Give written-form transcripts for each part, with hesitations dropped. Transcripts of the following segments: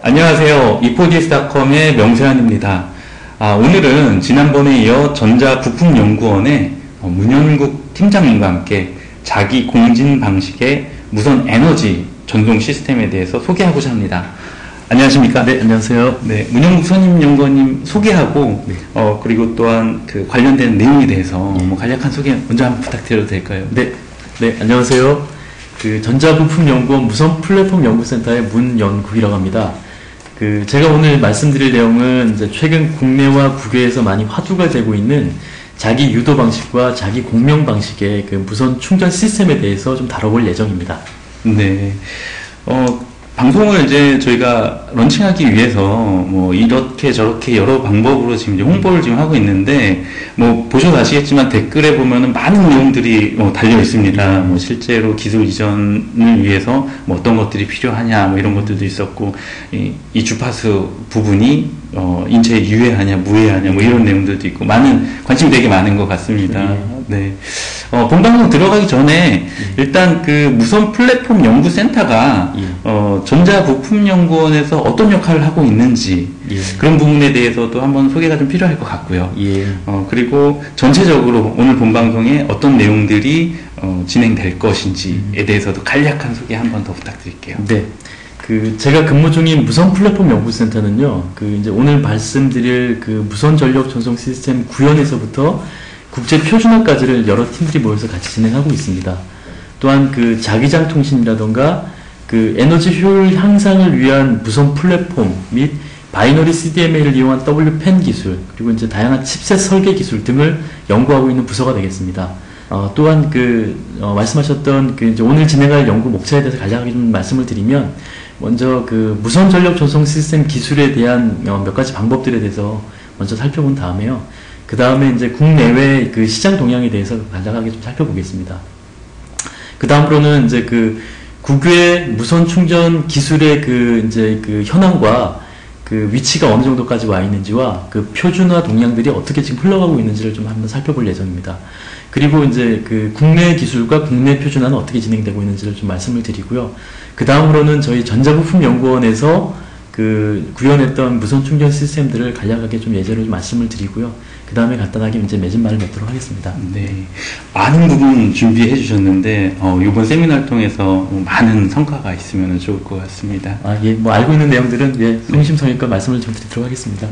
안녕하세요. 이포디스닷컴의 명세환입니다. 오늘은 지난번에 이어 전자부품연구원의 문현국 팀장님과 함께 자기 공진 방식의 무선 에너지 전송 시스템에 대해서 소개하고자 합니다. 안녕하십니까? 네, 안녕하세요. 네, 문현국 선임연구원님 소개하고, 네. 그리고 또한 그 관련된 내용에 대해서 간략한 소개 먼저 한번 부탁드려도 될까요? 네, 안녕하세요. 그 전자부품연구원 무선 플랫폼 연구센터의 문연국이라고 합니다. 제가 오늘 말씀드릴 내용은 이제 최근 국내와 국외에서 많이 화두가 되고 있는 자기 유도 방식과 자기 공명 방식의 그 무선 충전 시스템에 대해서 좀 다뤄볼 예정입니다. 네. 방송을 이제 저희가 런칭하기 위해서 이렇게 저렇게 여러 방법으로 지금 이제 홍보를 지금 하고 있는데 보셔도 아시겠지만 댓글에 보면은 많은 내용들이 달려 있습니다. 실제로 기술 이전을 위해서 어떤 것들이 필요하냐 이런 것들도 있었고 이 주파수 부분이 인체에 유해하냐 무해하냐 이런 내용들도 있고 관심이 되게 많은 것 같습니다. 네. 본방송 들어가기 전에 일단 그 무선 플랫폼 연구센터가 전자부품연구원에서 어떤 역할을 하고 있는지 그런 부분에 대해서도 한번 소개가 좀 필요할 것 같고요. 그리고 전체적으로 오늘 본방송에 어떤 내용들이 진행될 것인지에 대해서도 간략한 소개 한번 더 부탁드릴게요. 네. 제가 근무 중인 무선 플랫폼 연구센터는요, 이제 오늘 말씀드릴 무선 전력 전송 시스템 구현에서부터 국제 표준화까지를 여러 팀들이 모여서 같이 진행하고 있습니다. 또한 자기장 통신이라던가 에너지 효율 향상을 위한 무선 플랫폼 및 바이너리 CDMA를 이용한 WPAN 기술, 그리고 이제 다양한 칩셋 설계 기술 등을 연구하고 있는 부서가 되겠습니다. 또한 말씀하셨던 이제 오늘 진행할 연구 목차에 대해서 간략하게 좀 말씀을 드리면, 먼저 무선 전력 전송 시스템 기술에 대한 몇 가지 방법들에 대해서 먼저 살펴본 다음에요. 그 다음에 이제 국내외 시장 동향에 대해서 간략하게 좀 살펴보겠습니다. 그 다음으로는 이제 국외 무선 충전 기술의 이제 현황과 위치가 어느 정도까지 와 있는지와 표준화 동향들이 어떻게 지금 흘러가고 있는지를 좀 한번 살펴볼 예정입니다. 그리고 이제 국내 기술과 국내 표준화는 어떻게 진행되고 있는지를 좀 말씀을 드리고요. 그 다음으로는 저희 전자부품연구원에서 구현했던 무선 충전 시스템들을 간략하게 좀 예제로 좀 말씀을 드리고요. 그 다음에 간단하게 이제 맺은 말을 맺도록 하겠습니다. 네. 많은 부분 준비해 주셨는데, 이번 세미나를 통해서 많은 성과가 있으면 좋을 것 같습니다. 알고 있는 내용들은, 성심성의껏 말씀을 좀 드리도록 하겠습니다.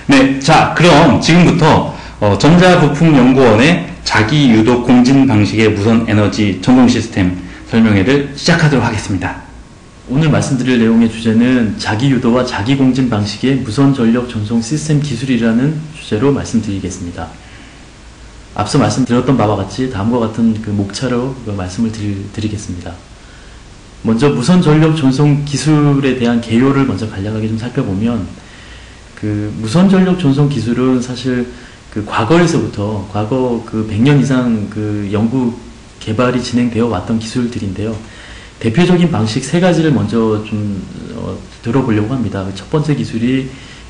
네. 자, 그럼 지금부터, 전자부품연구원의 자기 유도 공진 방식의 무선 에너지 전송 시스템 설명회를 시작하도록 하겠습니다. 오늘 말씀드릴 내용의 주제는 자기 유도와 자기 공진 방식의 무선 전력 전송 시스템 기술이라는 주제로 말씀드리겠습니다. 앞서 말씀드렸던 바와 같이 다음과 같은 목차로 말씀을 드리겠습니다. 먼저 무선 전력 전송 기술에 대한 개요를 먼저 간략하게 좀 살펴보면, 무선 전력 전송 기술은 사실 과거에서부터 과거 100년 이상 연구 개발이 진행되어 왔던 기술들인데요. 대표적인 방식 세 가지를 먼저 좀 들어보려고 합니다. 첫 번째 기술이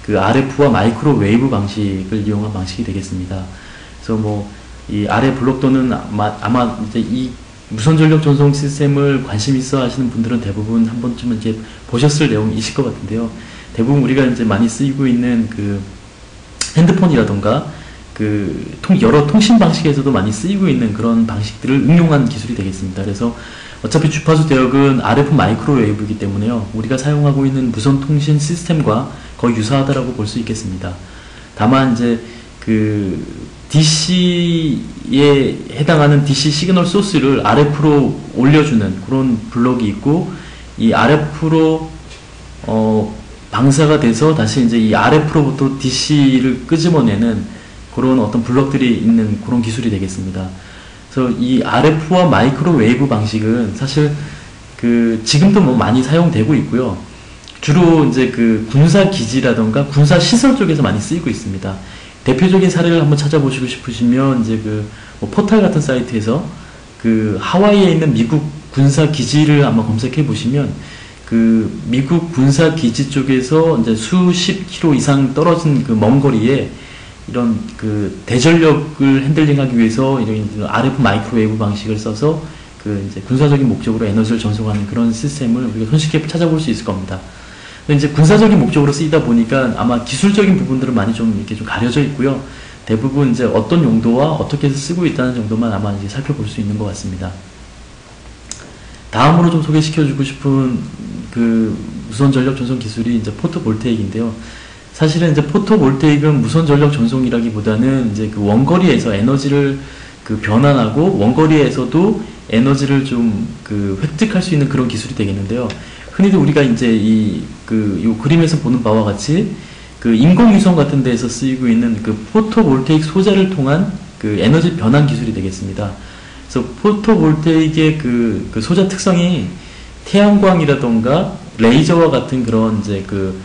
RF와 마이크로웨이브 방식을 이용한 방식이 되겠습니다. 그래서 이 RF 블록도는 아마 이제 이 무선 전력 전송 시스템을 관심 있어 하시는 분들은 대부분 한 번쯤은 이제 보셨을 내용이실 것 같은데요. 대부분 우리가 이제 많이 쓰이고 있는 핸드폰이라던가 여러 통신 방식에서도 많이 쓰이고 있는 그런 방식들을 응용한 기술이 되겠습니다. 그래서 어차피 주파수 대역은 RF 마이크로웨이브이기 때문에요. 우리가 사용하고 있는 무선 통신 시스템과 거의 유사하다라고 볼 수 있겠습니다. 다만 이제 DC에 해당하는 DC 시그널 소스를 RF로 올려주는 그런 블록이 있고, 이 RF로 방사가 돼서 다시 이제 이 RF로부터 DC를 끄집어내는 그런 어떤 블록들이 있는 그런 기술이 되겠습니다. 그래서 이 RF와 마이크로웨이브 방식은 사실 지금도 많이 사용되고 있고요. 주로 이제 군사 기지라던가 군사 시설 쪽에서 많이 쓰이고 있습니다. 대표적인 사례를 한번 찾아보시고 싶으시면 이제 포탈 같은 사이트에서 하와이에 있는 미국 군사 기지를 한번 검색해 보시면 미국 군사 기지 쪽에서 이제 수십 킬로 이상 떨어진 먼 거리에 이런 대전력을 핸들링하기 위해서 이런 RF 마이크로웨이브 방식을 써서 이제 군사적인 목적으로 에너지를 전송하는 그런 시스템을 우리가 손쉽게 찾아볼 수 있을 겁니다. 근데 이제 군사적인 목적으로 쓰이다 보니까 아마 기술적인 부분들은 많이 좀 이렇게 좀 가려져 있고요. 대부분 이제 어떤 용도와 어떻게 해서 쓰고 있다는 정도만 아마 이제 살펴볼 수 있는 것 같습니다. 다음으로 좀 소개시켜주고 싶은 그 무선 전력 전송 기술이 이제 포토볼테익인데요. 사실은 이제 포토볼테익은 무선 전력 전송이라기보다는 이제 그 원거리에서 에너지를 그 변환하고 원거리에서도 에너지를 좀 그 획득할 수 있는 그런 기술이 되겠는데요. 흔히도 우리가 이제 요 그림에서 보는 바와 같이 그 인공위성 같은 데에서 쓰이고 있는 그 포토볼테익 소재를 통한 그 에너지 변환 기술이 되겠습니다. 그래서 포토볼테익의 그 소재 특성이 태양광이라던가 레이저와 같은 그런 이제 그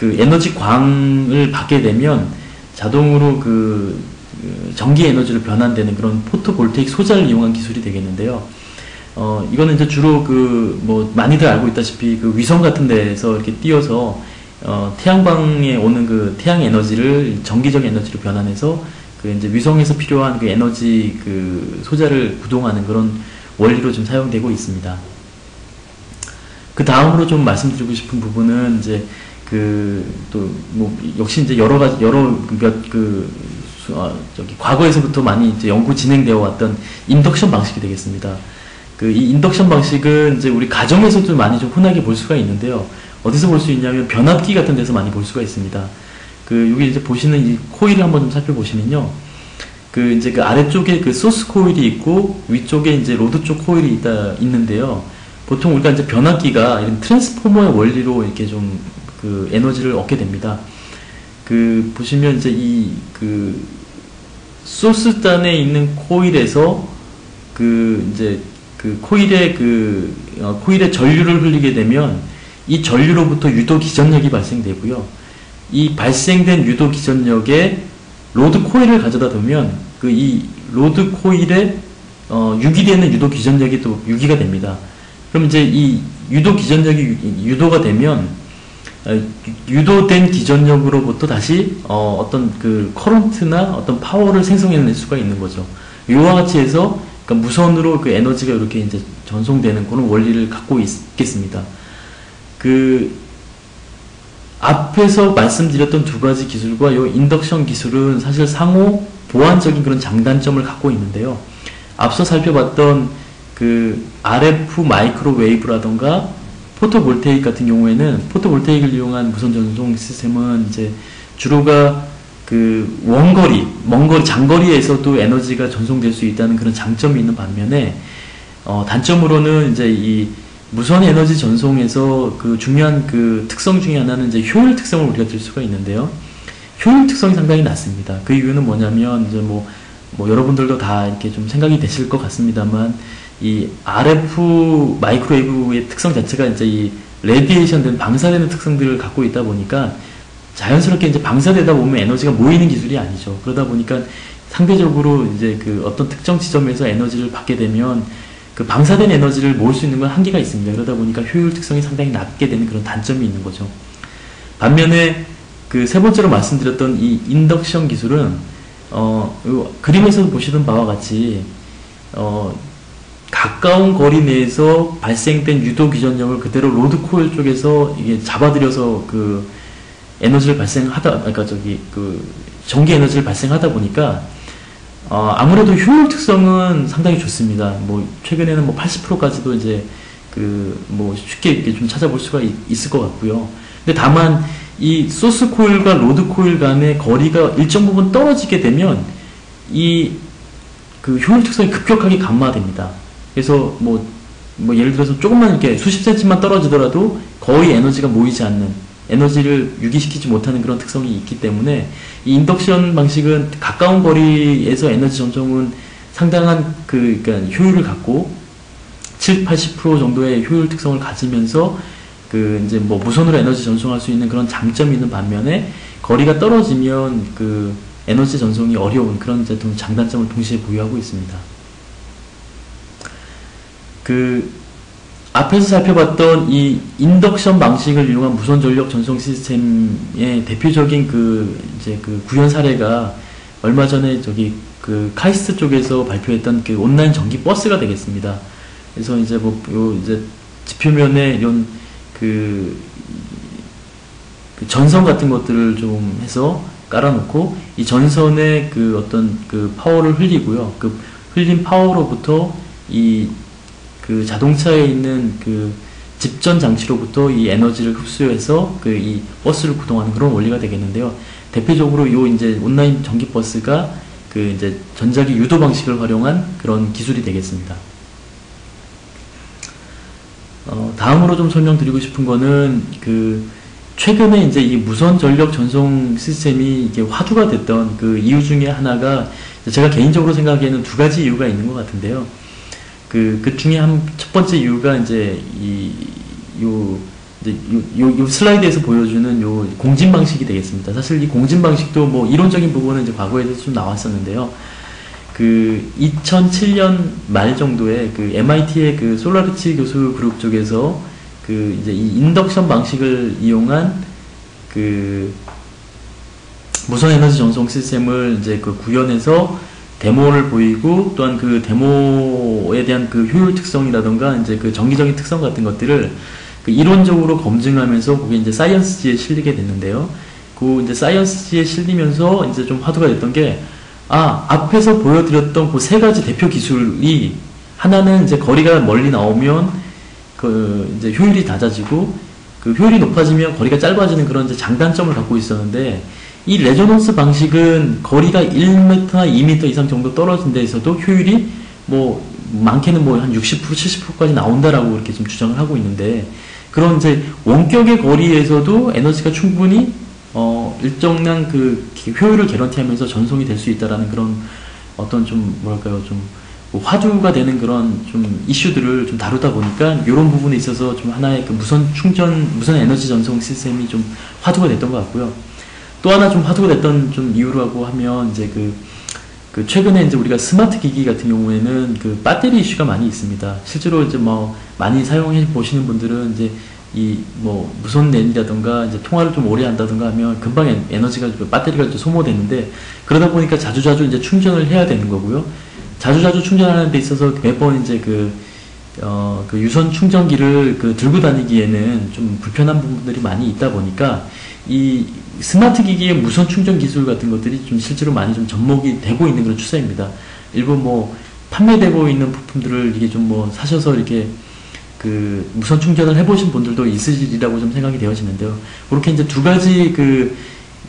에너지 광을 받게 되면 자동으로 전기 에너지로 변환되는 그런 포토볼테익 소재를 이용한 기술이 되겠는데요. 이거는 이제 주로 뭐 많이들 알고 있다시피 그 위성 같은 데에서 이렇게 띄어서 태양광에 오는 그 태양 에너지를 전기적 에너지로 변환해서 그 이제 위성에서 필요한 그 에너지 그 소재를 구동하는 그런 원리로 좀 사용되고 있습니다. 그 다음으로 좀 말씀드리고 싶은 부분은 이제 뭐 역시 이제 과거에서부터 많이 이제 연구 진행되어 왔던 인덕션 방식이 되겠습니다. 이 인덕션 방식은 이제 우리 가정에서도 많이 좀 흔하게 볼 수가 있는데요. 어디서 볼 수 있냐면 변압기 같은 데서 많이 볼 수가 있습니다. 여기 이제 보시는 이 코일을 한번 좀 살펴보시면요. 이제 아래쪽에 소스 코일이 있고 위쪽에 이제 로드 쪽 코일이 있는데요. 보통 우리가 이제 변압기가 이런 트랜스포머의 원리로 이렇게 좀 에너지를 얻게 됩니다. 보시면 이제 소스단에 있는 코일에서 이제 코일에 전류를 흘리게 되면 이 전류로부터 유도 기전력이 발생되고요. 이 발생된 유도 기전력에 로드 코일을 가져다 두면 이 로드 코일에 유기되는 유도 기전력이 또 유기가 됩니다. 그럼 이제 이 유도 기전력이 유도가 되면 유도된 기전력으로부터 다시 어떤 커런트나 어떤 파워를 생성해낼 수가 있는 거죠. 이와 같이 해서 무선으로 에너지가 이렇게 이제 전송되는 그런 원리를 갖고 있겠습니다. 앞에서 말씀드렸던 두 가지 기술과 이 인덕션 기술은 사실 상호 보완적인 그런 장단점을 갖고 있는데요. 앞서 살펴봤던 RF 마이크로웨이브라던가 포토볼테익 같은 경우에는 포토볼테익을 이용한 무선 전송 시스템은 이제 주로가 먼 거리, 장거리에서도 에너지가 전송될 수 있다는 그런 장점이 있는 반면에 단점으로는 이제 이 무선 에너지 전송에서 중요한 특성 중에 하나는 이제 효율 특성을 우리가 들 수가 있는데요. 효율 특성이 상당히 낮습니다. 그 이유는 뭐냐면 이제 뭐 여러분들도 다 이렇게 좀 생각이 되실 것 같습니다만 이 RF 마이크로웨이브의 특성 자체가 이제 이 레디에이션 된 방사되는 특성들을 갖고 있다 보니까 자연스럽게 이제 방사되다 보면 에너지가 모이는 기술이 아니죠. 그러다 보니까 상대적으로 이제 어떤 특정 지점에서 에너지를 받게 되면 방사된 에너지를 모을 수 있는 건 한계가 있습니다. 그러다 보니까 효율 특성이 상당히 낮게 되는 그런 단점이 있는 거죠. 반면에 세 번째로 말씀드렸던 이 인덕션 기술은 그림에서 보시는 바와 같이 가까운 거리 내에서 발생된 유도 기전력을 그대로 로드 코일 쪽에서 이게 잡아들여서 에너지를 그러니까 전기 에너지를 발생하다 보니까 아무래도 효율 특성은 상당히 좋습니다. 최근에는 80%까지도 이제 쉽게 이렇게 좀 찾아볼 수가 있을 것 같고요. 근데 다만 이 소스 코일과 로드 코일 간의 거리가 일정 부분 떨어지게 되면 이 효율 특성이 급격하게 감마됩니다. 그래서 예를 들어서 조금만 이렇게 수십 센치만 떨어지더라도 거의 에너지가 모이지 않는, 에너지를 유기시키지 못하는 그런 특성이 있기 때문에 이 인덕션 방식은 가까운 거리에서 에너지 전송은 상당한 그러니까 효율을 갖고 70~80% 정도의 효율 특성을 가지면서 이제 무선으로 에너지 전송할 수 있는 그런 장점이 있는 반면에 거리가 떨어지면 에너지 전송이 어려운 그런 이제 장단점을 동시에 보유하고 있습니다. 앞에서 살펴봤던 이 인덕션 방식을 이용한 무선 전력 전송 시스템의 대표적인 구현 사례가 얼마 전에 카이스트 쪽에서 발표했던 온라인 전기 버스가 되겠습니다. 그래서 이제 이제 지표면에 이런 그 전선 같은 것들을 좀 해서 깔아놓고 이 전선에 그 어떤 그 파워를 흘리고요. 그 흘린 파워로부터 이 그 자동차에 있는 그 집전 장치로부터 이 에너지를 흡수해서 그 이 버스를 구동하는 그런 원리가 되겠는데요. 대표적으로 요 이제 온라인 전기 버스가 그 이제 전자기 유도 방식을 활용한 그런 기술이 되겠습니다. 다음으로 좀 설명드리고 싶은 거는 그 최근에 이제 이 무선 전력 전송 시스템이 이게 화두가 됐던 그 이유 중에 하나가 제가 개인적으로 생각하기에는 두 가지 이유가 있는 것 같은데요. 그 중에 첫 번째 이유가 이제 요 슬라이드에서 보여주는 요 공진 방식이 되겠습니다. 사실 이 공진 방식도 뭐 이론적인 부분은 이제 과거에도 좀 나왔었는데요. 그 2007년 말 정도에 그 MIT의 그 솔라르치 교수 그룹 쪽에서 그 이제 이 인덕션 방식을 이용한 그 무선 에너지 전송 시스템을 이제 그 구현해서 데모를 보이고 또한 그 데모에 대한 그 효율 특성이라던가 이제 그 정기적인 특성 같은 것들을 그 이론적으로 검증하면서 그게 이제 사이언스지에 실리게 됐는데요. 그 이제 사이언스지에 실리면서 이제 좀 화두가 됐던 게 앞에서 보여드렸던 그 세 가지 대표 기술이 하나는 이제 거리가 멀리 나오면 그 이제 효율이 낮아지고 그 효율이 높아지면 거리가 짧아지는 그런 이제 장단점을 갖고 있었는데 이 레조넌스 방식은 거리가 1m나 2m 이상 정도 떨어진 데에서도 효율이 뭐 많게는 뭐 한 60% 70%까지 나온다라고 이렇게 좀 주장을 하고 있는데 그런 이제 원격의 거리에서도 에너지가 충분히 일정량 그 효율을 개런티하면서 전송이 될 수 있다라는 그런 어떤 좀 뭐랄까요 좀 화두가 되는 그런 좀 이슈들을 좀 다루다 보니까 이런 부분에 있어서 좀 하나의 그 무선 에너지 전송 시스템이 좀 화두가 됐던 것 같고요. 또 하나 좀 화두가 됐던 좀 이유라고 하면 이제 그 최근에 이제 우리가 스마트 기기 같은 경우에는 그 배터리 이슈가 많이 있습니다. 실제로 이제 뭐 많이 사용해 보시는 분들은 이제 이 뭐 무선 랜이라던가 이제 통화를 좀 오래 한다던가 하면 금방 에너지가 배터리가 좀 소모되는데 그러다 보니까 자주자주 이제 충전을 해야 되는 거고요. 자주자주 충전하는 데 있어서 매번 이제 그 유선 충전기를 그 들고 다니기에는 좀 불편한 부분들이 많이 있다 보니까 이 스마트 기기의 무선 충전 기술 같은 것들이 좀 실제로 많이 좀 접목이 되고 있는 그런 추세입니다. 일부 뭐 판매되고 있는 부품들을 이게 좀 뭐 사셔서 이렇게 그 무선 충전을 해보신 분들도 있으리라고 좀 생각이 되어지는데요. 그렇게 이제 두 가지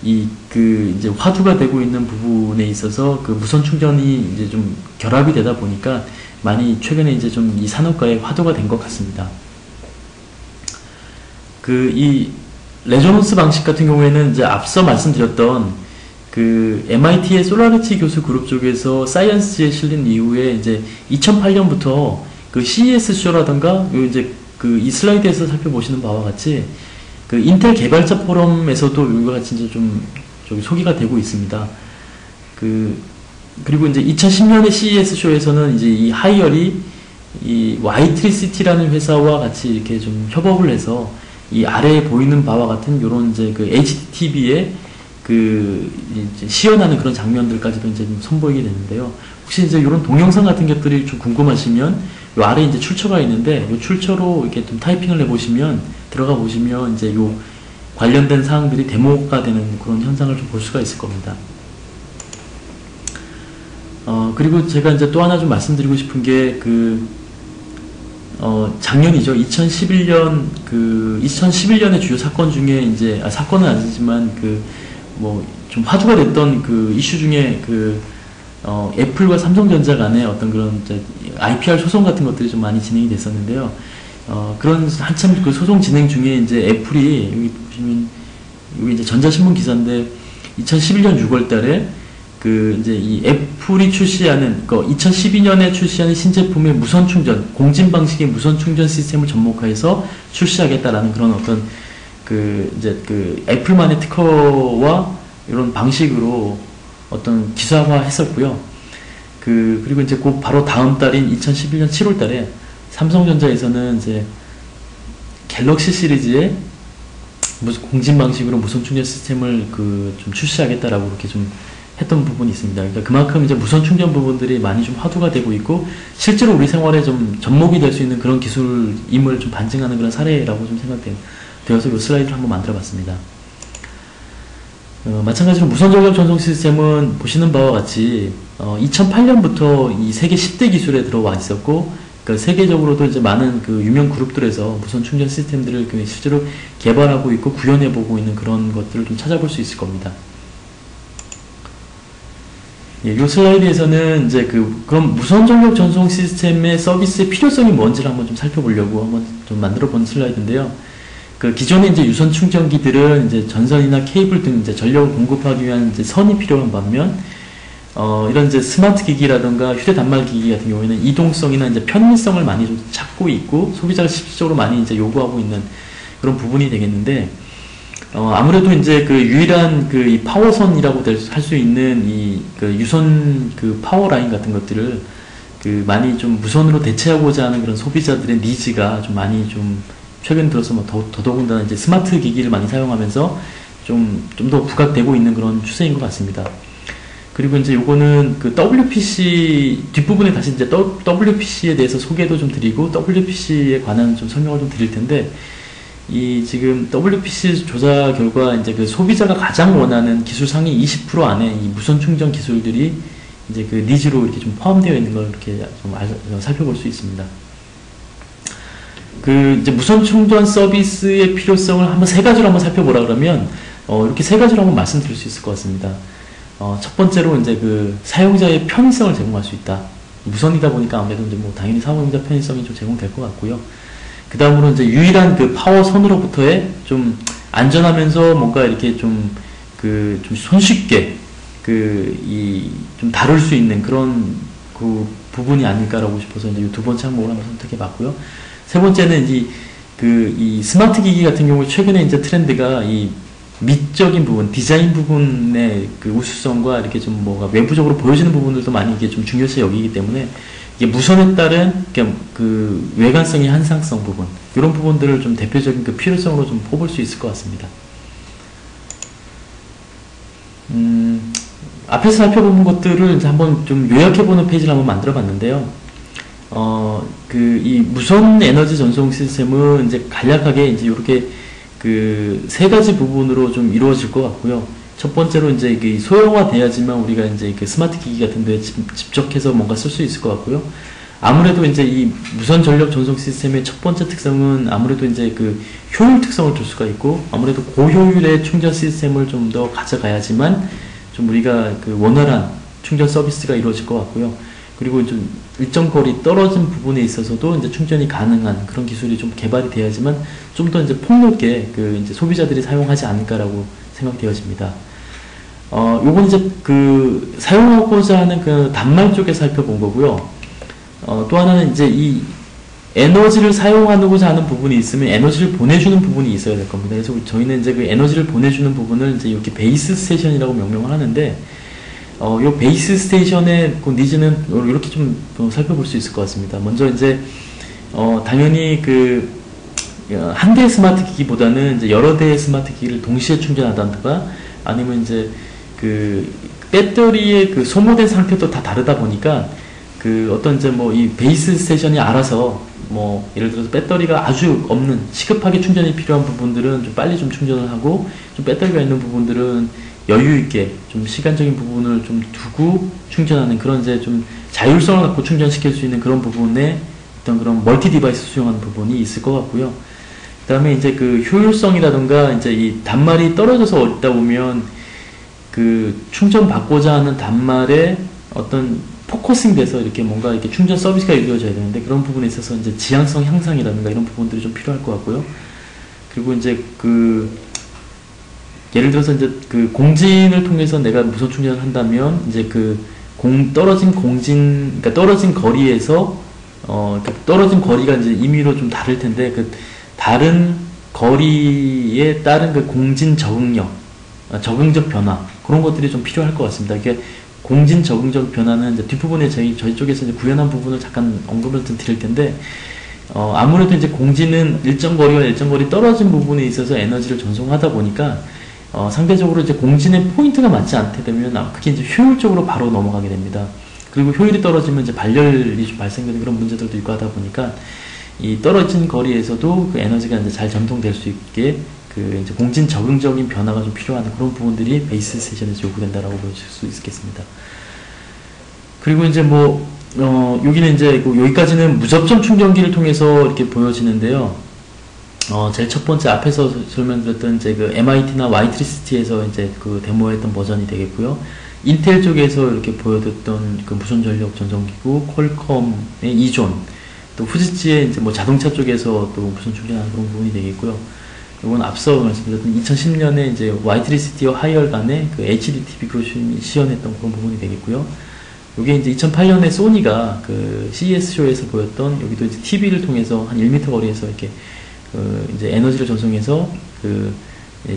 이제 화두가 되고 있는 부분에 있어서 그 무선 충전이 이제 좀 결합이 되다 보니까 많이 최근에 이제 좀 이 산업가의 화두가 된 것 같습니다. 이 레조넌스 방식 같은 경우에는 이제 앞서 말씀드렸던 그 MIT의 솔라르치 교수 그룹 쪽에서 사이언스지에 실린 이후에 이제 2008년부터 그 CES 쇼라던가 이제 그 이 슬라이드에서 살펴보시는 바와 같이 그 인텔 개발자 포럼에서도 이와 같이 이제 좀 소개가 되고 있습니다. 그리고 이제 2010년에 CES 쇼에서는 이제 이 하이얼이 이 와이트리시티라는 회사와 같이 이렇게 좀 협업을 해서 이 아래에 보이는 바와 같은 요런 이제 그 HDTV에 그 이제 시연하는 그런 장면들까지도 이제 좀 선보이게 되는데요. 혹시 이제 이런 동영상 같은 것들이 좀 궁금하시면 요 아래 이제 출처가 있는데 요 출처로 이렇게 좀 타이핑을 해보시면 들어가 보시면 이제 요 관련된 사항들이 데모가 되는 그런 현상을 좀 볼 수가 있을 겁니다. 그리고 제가 이제 또 하나 좀 말씀드리고 싶은 게 작년이죠. 2011년의 주요 사건 중에 이제, 사건은 아니지만 뭐 좀 화두가 됐던 그 이슈 중에 애플과 삼성전자 간의 어떤 그런 IPR 소송 같은 것들이 좀 많이 진행이 됐었는데요. 그런 한참 그 소송 진행 중에 이제 애플이 여기 보시면 여기 이제 전자신문 기사인데 2011년 6월 달에 이제 이 애플이 출시하는 2012년에 출시하는 신제품의 무선 충전, 공진 방식의 무선 충전 시스템을 접목해서 출시하겠다라는 그런 어떤 이제 애플만의 특허와 이런 방식으로 어떤 기사화 했었고요. 그리고 이제 그 바로 다음 달인 2011년 7월 달에 삼성전자에서는 이제 갤럭시 시리즈의 공진 방식으로 무선 충전 시스템을 좀 출시하겠다라고 이렇게 좀 했던 부분이 있습니다. 그러니까 그만큼 이제 무선 충전 부분들이 많이 좀 화두가 되고 있고 실제로 우리 생활에 좀 접목이 될 수 있는 그런 기술임을 좀 반증하는 그런 사례라고 좀 생각되어서 이 슬라이드를 한번 만들어 봤습니다. 마찬가지로 무선 전력 전송 시스템은 보시는 바와 같이 2008년부터 이 세계 10대 기술에 들어와 있었고, 그러니까 세계적으로도 이제 많은 그 유명 그룹들에서 무선 충전 시스템들을 실제로 개발하고 있고 구현해 보고 있는 그런 것들을 좀 찾아볼 수 있을 겁니다. 예, 이 슬라이드에서는 이제 그럼 무선 전력 전송 시스템의 서비스의 필요성이 뭔지를 한번 좀 살펴보려고 한번 좀 만들어 본 슬라이드인데요. 그 기존의 이제 유선 충전기들은 이제 전선이나 케이블 등 이제 전력을 공급하기 위한 이제 선이 필요한 반면, 이런 이제 스마트 기기라든가 휴대 단말 기기 같은 경우에는 이동성이나 이제 편리성을 많이 좀 찾고 있고 소비자가 실질적으로 많이 이제 요구하고 있는 그런 부분이 되겠는데, 아무래도 이제 그 유일한 그 이 파워선이라고 할 수 있는 이 그 유선 그 파워라인 같은 것들을 그 많이 좀 무선으로 대체하고자 하는 그런 소비자들의 니즈가 좀 많이 좀 최근 들어서 뭐 더더군다나 이제 스마트 기기를 많이 사용하면서 좀 더 부각되고 있는 그런 추세인 것 같습니다. 그리고 이제 요거는 그 WPC 뒷부분에 다시 이제 WPC에 대해서 소개도 좀 드리고 WPC에 관한 좀 설명을 좀 드릴 텐데, 이 지금 WPC 조사 결과 이제 그 소비자가 가장 원하는 기술 상위 20% 안에 이 무선 충전 기술들이 이제 그 니즈로 이렇게 좀 포함되어 있는 걸 이렇게 좀 살펴볼 수 있습니다. 그 이제 무선 충전 서비스의 필요성을 한번 세 가지로 한번 살펴보라 그러면 이렇게 세 가지로 한번 말씀드릴 수 있을 것 같습니다. 첫 번째로 이제 그 사용자의 편의성을 제공할 수 있다. 무선이다 보니까 아무래도 이제 뭐 당연히 사용자 편의성이 좀 제공될 것 같고요. 그 다음으로 이제 유일한 그 파워선으로부터의 좀 안전하면서 뭔가 이렇게 좀 손쉽게 좀 다룰 수 있는 그런 그 부분이 아닐까라고 싶어서 이제 이 두 번째 항목을 한번 선택해 봤고요. 세 번째는 이 스마트 기기 같은 경우 최근에 이제 트렌드가 이 미적인 부분, 디자인 부분의 그 우수성과 이렇게 좀 뭐가 외부적으로 보여지는 부분들도 많이 이게 좀 중요시 여기기 때문에 이게 무선에 따른 그 외관성의 한상성 부분, 이런 부분들을 좀 대표적인 그 필요성으로 좀 뽑을 수 있을 것 같습니다. 앞에서 살펴본 것들을 이제 한번 좀 요약해보는 페이지를 한번 만들어 봤는데요. 이 무선 에너지 전송 시스템은 이제 간략하게 이제 이렇게 그 세 가지 부분으로 좀 이루어질 것 같고요. 첫 번째로 이제 소형화돼야지만 우리가 이제 그 스마트 기기 같은 데 집적해서 뭔가 쓸 수 있을 것 같고요. 아무래도 이제 이 무선 전력 전송 시스템의 첫 번째 특성은 아무래도 이제 그 효율 특성을 줄 수가 있고, 아무래도 고효율의 충전 시스템을 좀 더 가져가야지만 좀 우리가 그 원활한 충전 서비스가 이루어질 것 같고요. 그리고 좀 일정 거리 떨어진 부분에 있어서도 이제 충전이 가능한 그런 기술이 좀 개발이 돼야지만 좀 더 이제 폭넓게 그 이제 소비자들이 사용하지 않을까라고 생각되어집니다. 요건 이제 그 사용하고자 하는 그 단말 쪽에 살펴본 거고요. 또 하나는 이제 이 에너지를 사용하고자 하는 부분이 있으면 에너지를 보내주는 부분이 있어야 될 겁니다. 그래서 저희는 이제 그 에너지를 보내주는 부분을 이제 이렇게 베이스 스테이션이라고 명명을 하는데, 요 베이스 스테이션의 그 니즈는 이렇게 좀 살펴볼 수 있을 것 같습니다. 먼저 이제, 당연히 한 대의 스마트 기기보다는 이제 여러 대의 스마트 기기를 동시에 충전하다든가, 아니면 이제 배터리의 소모된 상태도 다 다르다 보니까, 어떤 이제 이 베이스 스테이션이 알아서 예를 들어서 배터리가 아주 없는 시급하게 충전이 필요한 부분들은 좀 빨리 좀 충전을 하고, 좀 배터리가 있는 부분들은 여유 있게 좀 시간적인 부분을 좀 두고 충전하는 그런 이제 좀 자율성을 갖고 충전시킬 수 있는 그런 부분에 어떤 그런 멀티 디바이스 수용하는 부분이 있을 것 같고요. 그 다음에 이제 효율성이라든가 이제 이 단말이 떨어져서 있다 보면 충전 받고자 하는 단말에 어떤 포커싱 돼서 이렇게 뭔가 이렇게 충전 서비스가 이루어져야 되는데, 그런 부분에 있어서 이제 지향성 향상이라든가 이런 부분들이 좀 필요할 것 같고요. 그리고 이제 예를 들어서 이제 공진을 통해서 내가 무선 충전을 한다면 이제 떨어진 그러니까 떨어진 거리에서 그러니까 떨어진 거리가 이제 임의로 좀 다를 텐데, 다른 거리에 따른 공진 적응력, 적응적 변화, 그런 것들이 좀 필요할 것 같습니다. 이게 공진 적응적 변화는 이제 뒷부분에 저희 쪽에서 이제 구현한 부분을 잠깐 언급을 좀 드릴 텐데, 아무래도 이제 공진은 일정 거리와 일정 거리 떨어진 부분에 있어서 에너지를 전송하다 보니까 상대적으로 이제 공진의 포인트가 맞지 않게 되면 그게 이제 효율적으로 바로 넘어가게 됩니다. 그리고 효율이 떨어지면 이제 발열이 좀 발생되는 그런 문제들도 있고 하다 보니까 이 떨어진 거리에서도 그 에너지가 이제 잘 전송될 수 있게 그 이제 공진 적응적인 변화가 좀 필요한 그런 부분들이 베이스 스테이션에서 요구된다라고 보실 수 있겠습니다. 그리고 이제 뭐 여기는 이제 여기까지는 무접점 충전기를 통해서 이렇게 보여지는데요. 제일 첫 번째 앞에서 설명드렸던 이제 그 MIT나 Y3City에서 이제 그 데모했던 버전이 되겠고요. 인텔 쪽에서 이렇게 보여줬던 그 무선 전력 전송기구 퀄컴의 이존, 또 후지치의 이제 뭐 자동차 쪽에서 또 무선 충전하는 그런 부분이 되겠고요. 이건 앞서 말씀드렸던 2010년에 이제 Y3City와 하이얼 간의 그 HD TV 시연했던 그런 부분이 되겠고요. 이게 이제 2008년에 소니가 그 CES 쇼에서 보였던, 여기도 이제 TV를 통해서 한 1m 거리에서 이렇게 이제 에너지를 전송해서 그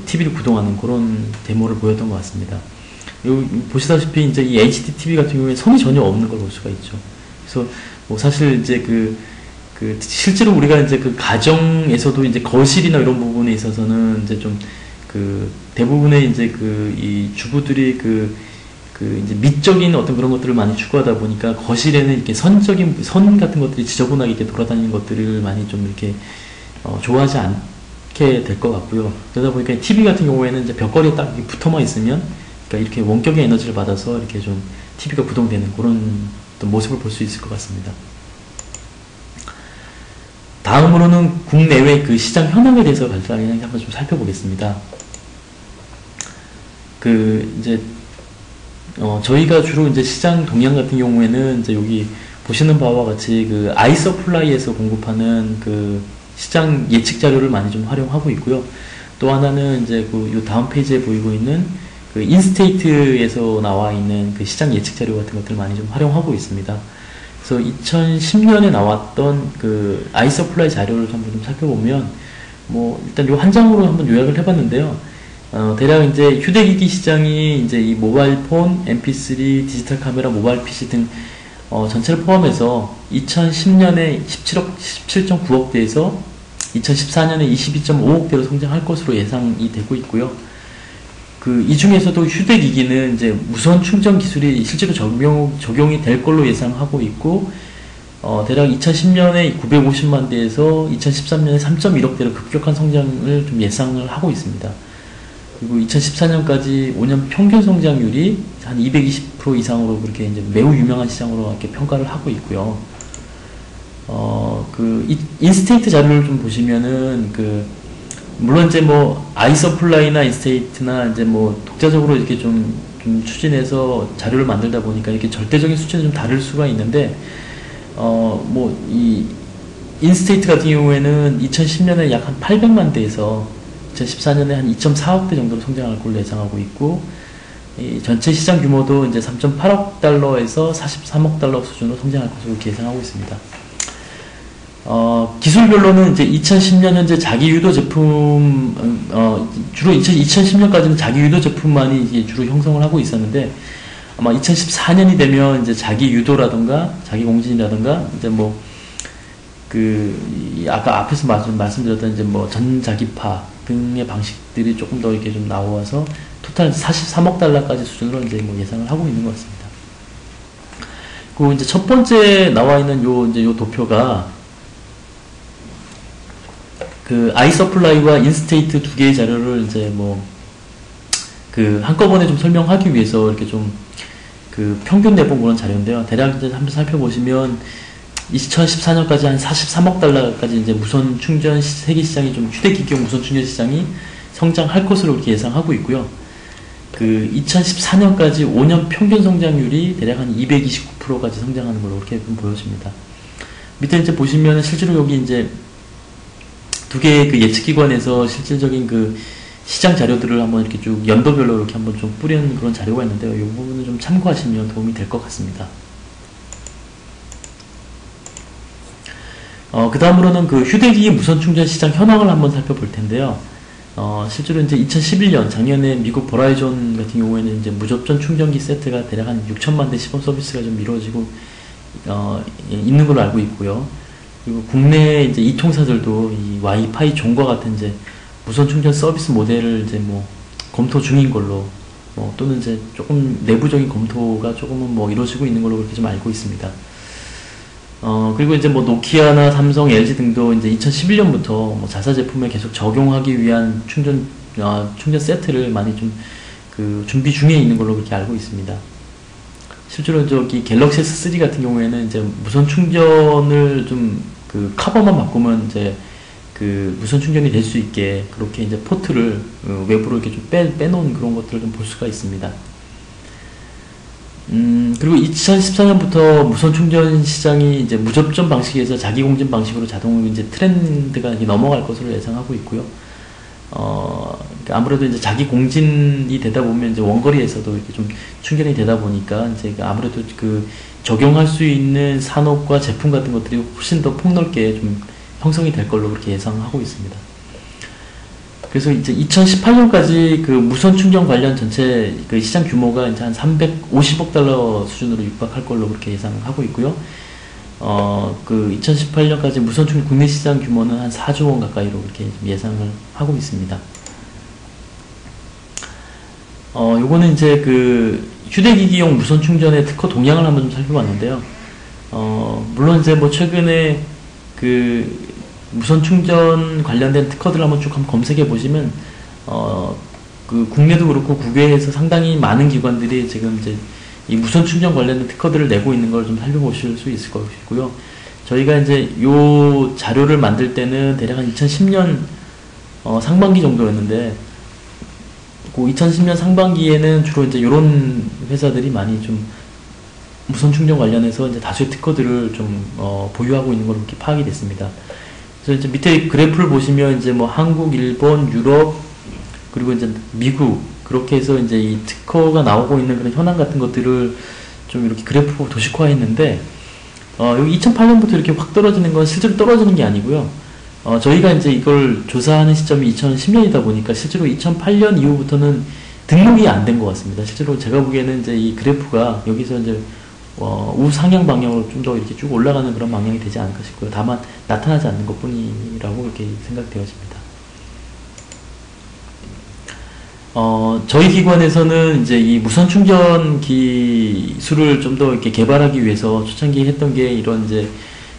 TV를 구동하는 그런 데모를 보였던 것 같습니다. 여기 보시다시피 이제 이 HD TV 같은 경우에 선이 전혀 없는 걸 볼 수가 있죠. 그래서 뭐 사실 이제 그 실제로 우리가 이제 그 가정에서도 이제 거실이나 이런 부분에 있어서는 이제 좀 그 대부분의 이제 이 주부들이 이제 미적인 어떤 그런 것들을 많이 추구하다 보니까 거실에는 이렇게 선 같은 것들이 지저분하게 이렇게 돌아다니는 것들을 많이 좀 이렇게 좋아하지 않게 될 것 같고요. 그러다 보니까 TV 같은 경우에는 이제 벽걸이에 딱 붙어만 있으면, 그러니까 이렇게 원격의 에너지를 받아서 이렇게 좀 TV가 구동되는 그런 어떤 모습을 볼 수 있을 것 같습니다. 다음으로는 국내외 그 시장 현황에 대해서 간단히 한번 좀 살펴보겠습니다. 이제 저희가 주로 이제 시장 동향 같은 경우에는 이제 여기 보시는 바와 같이 그 아이서플라이에서 공급하는 그 시장 예측 자료를 많이 좀 활용하고 있고요. 또 하나는 이제 요 다음 페이지에 보이고 있는 그 인스테이트에서 나와 있는 그 시장 예측 자료 같은 것들을 많이 좀 활용하고 있습니다. 그래서 2010년에 나왔던 그 아이서플라이 자료를 한번 좀 살펴보면, 뭐 일단 요 한 장으로 한번 요약을 해봤는데요. 대략 이제 휴대기기 시장이 이제 이 모바일폰, MP3, 디지털 카메라, 모바일 PC 등 전체를 포함해서 2010년에 17.9억 대에서 2014년에 22.5억 대로 성장할 것으로 예상이 되고 있고요. 이 중에서도 휴대기기는 이제 무선 충전 기술이 실제로 적용이 될 걸로 예상하고 있고, 대략 2010년에 950만 대에서 2013년에 3.1억 대로 급격한 성장을 좀 예상을 하고 있습니다. 그리고 2014년까지 5년 평균 성장률이 한 220% 이상으로 그렇게 이제 매우 유명한 시장으로 이렇게 평가를 하고 있고요. 인스테이트 자료를 좀 보시면은 물론 이제 뭐 아이서플라이나 인스테이트나 이제 뭐 독자적으로 이렇게 좀 추진해서 자료를 만들다 보니까 이렇게 절대적인 수치는 좀 다를 수가 있는데, 뭐 이 인스테이트 같은 경우에는 2010년에 약 한 800만 대에서 2014년에 한 2.4억 대 정도로 성장할 걸로 예상하고 있고, 이 전체 시장 규모도 이제 3.8억 달러에서 43억 달러 수준으로 성장할 것으로 예상하고 있습니다. 기술별로는 이제 2010년 현재 자기 유도 제품, 주로 2010년까지는 자기 유도 제품만이 이제 주로 형성을 하고 있었는데, 아마 2014년이 되면 이제 자기 유도라든가 자기 공진이라든가 이제 뭐 아까 앞에서 말씀드렸던 이제 뭐 전자기파 등의 방식들이 조금 더 이렇게 좀 나와서 토탈 43억 달러까지 수준으로 이제 뭐 예상을 하고 있는 것 같습니다. 그리고 이제 첫 번째 나와 있는 요 도표가 아이서플라이와 인스테이트 두 개의 자료를 이제 뭐 한꺼번에 좀 설명하기 위해서 이렇게 좀 평균 내본 그런 자료인데요. 대략 이제 한번 살펴보시면 2014년까지 한 43억 달러까지 이제 무선 충전 세계 시장이 좀 휴대기기용 무선 충전 시장이 성장할 것으로 이렇게 예상하고 있고요. 2014년까지 5년 평균 성장률이 대략 한 229%까지 성장하는 걸로 이렇게 보여집니다. 밑에 이제 보시면 실제로 여기 이제 두 개의 예측기관에서 실질적인 시장 자료들을 한번 이렇게 쭉 연도별로 이렇게 한번 좀 뿌리는 그런 자료가 있는데요. 이 부분을 좀 참고하시면 도움이 될 것 같습니다. 그 다음으로는 휴대기기 무선 충전 시장 현황을 한번 살펴볼 텐데요. 실제로 이제 2011년 작년에 미국 버라이존 같은 경우에는 이제 무접점 충전기 세트가 대략 한 6천만 대 시범 서비스가 좀 이루어지고 있는 걸로 알고 있고요. 그리고 국내 이제 이통사들도 이 와이파이 존과 같은 이제 무선 충전 서비스 모델을 이제 뭐 검토 중인 걸로, 또는 이제 조금 내부적인 검토가 조금은 뭐 이루어지고 있는 걸로 그렇게 좀 알고 있습니다. 그리고 이제 뭐 노키아나 삼성, LG 등도 이제 2011년부터 뭐 자사 제품에 계속 적용하기 위한 충전 세트를 많이 좀 그 준비 중에 있는 걸로 그렇게 알고 있습니다. 실제로 저기 갤럭시 S3 같은 경우에는 이제 무선 충전을 좀 그 커버만 바꾸면 이제 그 무선 충전이 될 수 있게 그렇게 이제 포트를 외부로 이렇게 좀 빼놓은 그런 것들을 좀 볼 수가 있습니다. 그리고 2014년부터 무선 충전 시장이 이제 무접점 방식에서 자기 공진 방식으로 자동으로 이제 트렌드가 이제 넘어갈 것으로 예상하고 있고요. 그러니까 아무래도 이제 자기 공진이 되다 보면 이제 원거리에서도 이렇게 좀 충전이 되다 보니까 이제 아무래도 그 적용할 수 있는 산업과 제품 같은 것들이 훨씬 더 폭넓게 좀 형성이 될 걸로 그렇게 예상하고 있습니다. 그래서 이제 2018년까지 그 무선 충전 관련 전체 그 시장 규모가 이제 한 350억 달러 수준으로 육박할 걸로 그렇게 예상하고 있고요. 그 2018년까지 무선 충전 국내 시장 규모는 한 4조 원 가까이로 이렇게 예상을 하고 있습니다. 요거는 이제 그 휴대기기용 무선 충전의 특허 동향을 한번 좀 살펴봤는데요. 물론 이제 뭐 최근에 그 무선 충전 관련된 특허들을 한번 쭉 검색해 보시면 그 국내도 그렇고 국외에서 상당히 많은 기관들이 지금 이제 이 무선 충전 관련된 특허들을 내고 있는 걸 좀 살펴보실 수 있을 것이고요. 저희가 이제 요 자료를 만들 때는 대략 한 2010년 상반기 정도였는데, 그 2010년 상반기에는 주로 이제 요런 회사들이 많이 좀 무선 충전 관련해서 이제 다수의 특허들을 좀 보유하고 있는 걸로 이렇게 파악이 됐습니다. 그래서 이제 밑에 그래프를 보시면 이제 뭐 한국, 일본, 유럽, 그리고 이제 미국, 그렇게 해서 이제 이 특허가 나오고 있는 그런 현황 같은 것들을 좀 이렇게 그래프로 도식화했는데, 여기 2008년부터 이렇게 확 떨어지는 건 실제로 떨어지는 게 아니고요. 저희가 이제 이걸 조사하는 시점이 2010년이다 보니까 실제로 2008년 이후부터는 등록이 안 된 것 같습니다. 실제로 제가 보기에는 이제 이 그래프가 여기서 이제 우상향 방향으로 좀 더 이렇게 쭉 올라가는 그런 방향이 되지 않을까 싶고요. 다만 나타나지 않는 것 뿐이라고 이렇게 생각되어집니다. 저희 기관에서는 이제 이 무선 충전 기술을 좀 더 이렇게 개발하기 위해서 초창기에 했던 게 이런 이제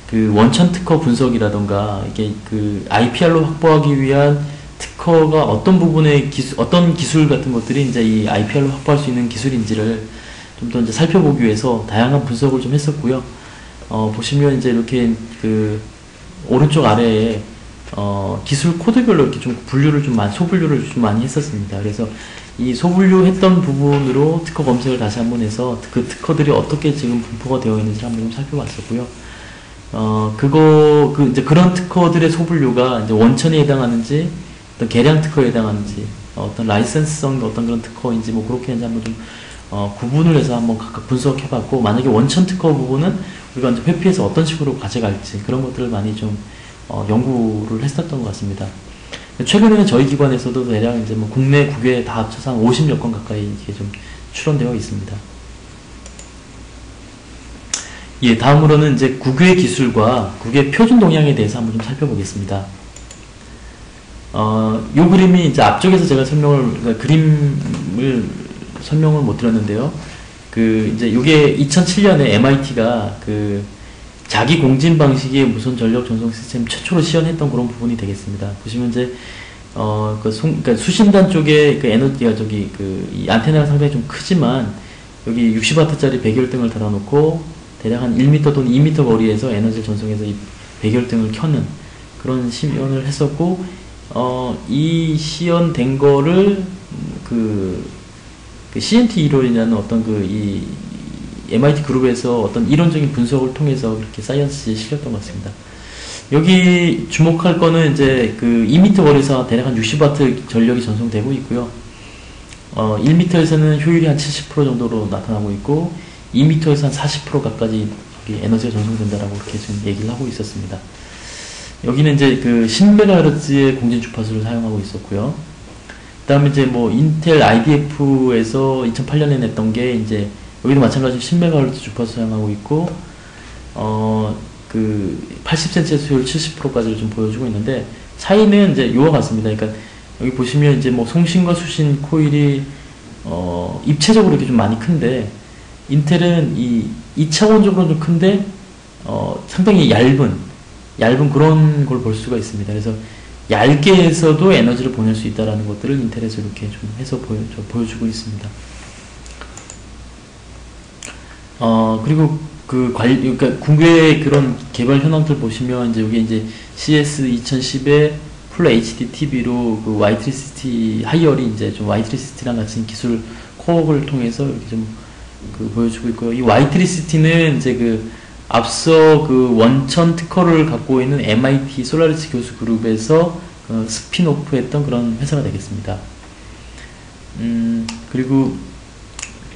그 원천 특허 분석이라던가 이게 그 IPR로 확보하기 위한 특허가 어떤 부분의 어떤 기술 같은 것들이 이제 이 IPR로 확보할 수 있는 기술인지를 좀 더 이제 살펴보기 위해서 다양한 분석을 좀 했었고요. 보시면 이제 이렇게 그 오른쪽 아래에 기술 코드별로 이렇게 좀 분류를 좀 많이, 소분류를 좀 많이 했었습니다. 그래서 이 소분류 했던 부분으로 특허 검색을 다시 한번 해서 그 특허들이 어떻게 지금 분포가 되어 있는지 한번 좀 살펴봤었고요. 이제 그런 특허들의 소분류가 이제 원천에 해당하는지, 어떤 개량 특허에 해당하는지, 어떤 라이센스성 어떤 그런 특허인지 뭐 그렇게 이제 한번 좀 구분을 해서 한번 각각 분석해봤고, 만약에 원천 특허 부분은 우리가 이제 회피해서 어떤 식으로 가져갈지 그런 것들을 많이 좀 연구를 했었던 것 같습니다. 최근에는 저희 기관에서도 대략 이제 뭐 국내, 국외 다 합쳐서 한 50여 건 가까이 이게 좀 출원되어 있습니다. 예, 다음으로는 이제 국외 기술과 국외 표준 동향에 대해서 한번 좀 살펴보겠습니다. 요 그림이 이제 앞쪽에서 제가 그림을 설명을 못 드렸는데요. 이제 요게 2007년에 MIT가 그 자기 공진 방식의 무선 전력 전송 시스템 최초로 시연했던 그런 부분이 되겠습니다. 보시면 이제 그러니까 수신단 쪽에 그 에너지가 이 안테나가 상당히 좀 크지만 여기 60W짜리 백열등을 달아놓고 대략 한 1m 또는 2m 거리에서 에너지를 전송해서 이 백열등을 켜는 그런 시연을 했었고, 이 시연된 거를 그 CNTE로 인한 어떤 이 MIT 그룹에서 어떤 이론적인 분석을 통해서 그렇게 사이언스지에 실렸던 것 같습니다. 여기 주목할 거는 이제 그 2m 거리에서 대략 한 60W 전력이 전송되고 있고요. 1m에서는 효율이 한 70% 정도로 나타나고 있고, 2m에서 한 40% 가까이 에너지가 전송된다라고 이렇게 지금 얘기를 하고 있었습니다. 여기는 이제 그 10MHz의 공진 주파수를 사용하고 있었고요. 그 다음에 이제 뭐 인텔 IDF에서 2008년에 냈던 게 이제 여기도 마찬가지로 10MHz 주파수 사용하고 있고, 그 80cm에서 효율 70%까지를 좀 보여주고 있는데, 차이는 이제 요와 같습니다. 그러니까 여기 보시면 이제 뭐 송신과 수신 코일이 입체적으로 이렇게 좀 많이 큰데, 인텔은 이 2차원적으로는 좀 큰데 상당히 얇은 그런 걸 볼 수가 있습니다. 그래서 얇게 해서도 에너지를 보낼 수 있다는 것들을 인텔에서 이렇게 좀 해서 보여주고 있습니다. 그리고 그러니까 국외의 그런 개발 현황들 보시면 이제 여기 이제 CS 2010에 풀 HD TV로 그 Y360 하이얼이 이제 좀 Y360랑 같은 기술 코어를 통해서 이렇게 좀 보여주고 있고요. 이 Y360는 이제 앞서 원천 특허를 갖고 있는 MIT 솔라리스 교수 그룹에서 스핀오프 했던 그런 회사가 되겠습니다. 그리고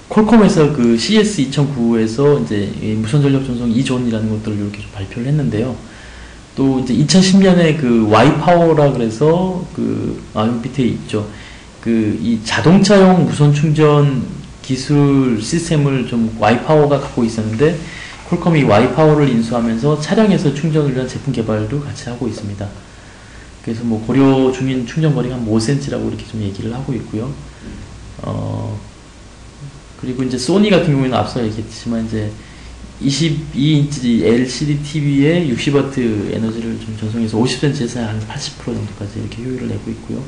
퀄컴에서 CS 2009에서 이제 무선 전력 전송 2존이라는 것들을 이렇게 좀 발표를 했는데요. 또 이제 2010년에 와이파워라 그래서 여기 밑에 있죠. 이 자동차용 무선 충전 기술 시스템을 좀 와이파워가 갖고 있었는데 퀄컴이 와이파워를 인수하면서 차량에서 충전을 위한 제품 개발도 같이 하고 있습니다. 그래서 뭐 고려 중인 충전 거리가 한 5cm라고 이렇게 좀 얘기를 하고 있고요. 그리고 이제 소니 같은 경우에는 앞서 얘기했지만 이제 22인치 LCD TV에 60W 에너지를 좀 전송해서 50cm에서 한 80% 정도까지 이렇게 효율을 내고 있고요.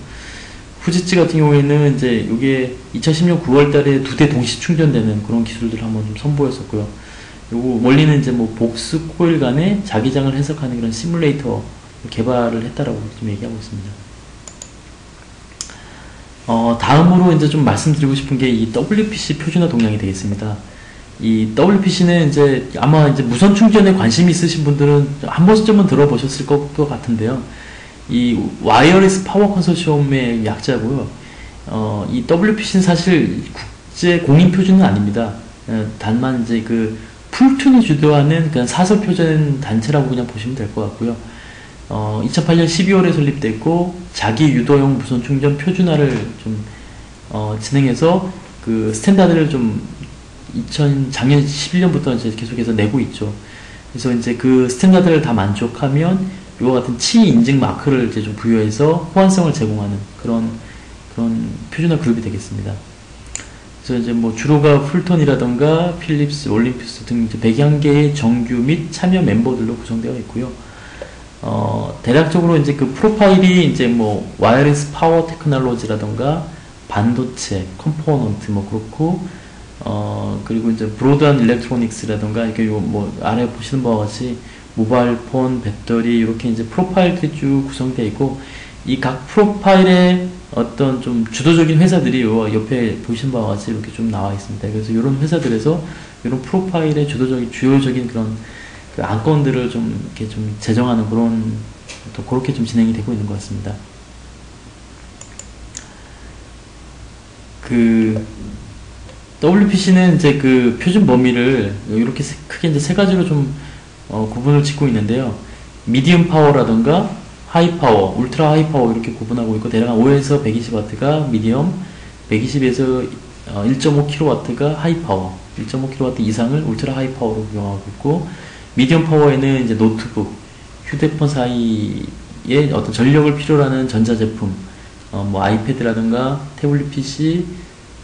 후지츠 같은 경우에는 이제 이게 2010년 9월 달에 2대 동시 충전되는 그런 기술들을 한번 좀 선보였었고요. 요거 원리는 이제 뭐 복수 코일 간의 자기장을 해석하는 그런 시뮬레이터 개발을 했다라고 좀 얘기하고 있습니다. 다음으로 이제 좀 말씀드리고 싶은 게 이 WPC 표준화 동향이 되겠습니다. 이 WPC는 이제 아마 이제 무선 충전에 관심이 있으신 분들은 한 번쯤은 들어보셨을 것 같은데요. 이 와이어리스 파워 컨소시엄의 약자고요. 이 WPC는 사실 국제 공인 표준은 아닙니다. 다만 이제 풀툰이 주도하는 그냥 사설 표준 단체라고 그냥 보시면 될 것 같고요. 2008년 12월에 설립됐고 자기 유도용 무선 충전 표준화를 좀 진행해서 스탠다드를 좀 작년 11년부터 이제 계속해서 내고 있죠. 그래서 이제 스탠다드를 다 만족하면 이와 같은 치 인증 마크를 이제 좀 부여해서 호환성을 제공하는 그런 표준화 그룹이 되겠습니다. 그래서 이제 뭐 주로가 풀톤이라던가 필립스, 올림푸스 등 이제 101개의 정규 및 참여 멤버들로 구성되어 있고요. 대략적으로 이제 프로파일이 이제 뭐 와이어리스 파워 테크놀로지라던가 반도체, 컴포넌트 뭐 그렇고 그리고 이제 브로드한 일렉트로닉스라던가 이렇게 뭐 아래 보시는 바와 같이 모바일 폰, 배터리 이렇게 이제 프로파일들이 쭉 구성되어 있고 이 각 프로파일의 어떤 좀 주도적인 회사들이 요 옆에 보시는 바와 같이 이렇게 좀 나와 있습니다. 그래서 이런 회사들에서 이런 프로파일의 주요적인 그런 안건들을 좀 이렇게 좀 제정하는 또 그렇게 좀 진행이 되고 있는 것 같습니다. WPC는 이제 표준 범위를 이렇게 크게 이제 세 가지로 좀 구분을 짓고 있는데요. 미디움 파워라던가 하이 파워, 울트라 하이 파워 이렇게 구분하고 있고 대략 5에서 120W가 미디엄, 120에서 1.5kW가 하이 파워, 1.5kW 이상을 울트라 하이 파워로 구성하고 있고 미디엄 파워에는 이제 노트북, 휴대폰 사이에 어떤 전력을 필요로 하는 전자제품, 뭐 아이패드라든가 태블릿 PC,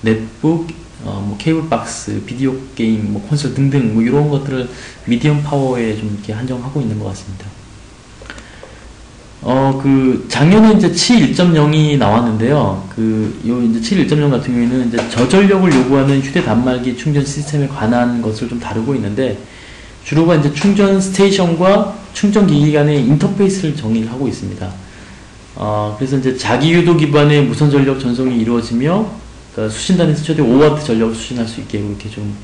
넷북, 뭐 케이블 박스, 비디오 게임, 뭐 콘솔 등등 뭐 이런 것들을 미디엄 파워에 좀 이렇게 한정하고 있는 것 같습니다. 작년에 이제 치 1.0이 나왔는데요. 요 이제 치 1.0 같은 경우에는 이제 저전력을 요구하는 휴대 단말기 충전 시스템에 관한 것을 좀 다루고 있는데 주로가 이제 충전 스테이션과 충전 기기 간의 인터페이스를 정의를 하고 있습니다. 그래서 이제 자기 유도 기반의 무선 전력 전송이 이루어지며 그러니까 수신단에서 최대 5W 전력을 수신할 수 있게 이렇게 좀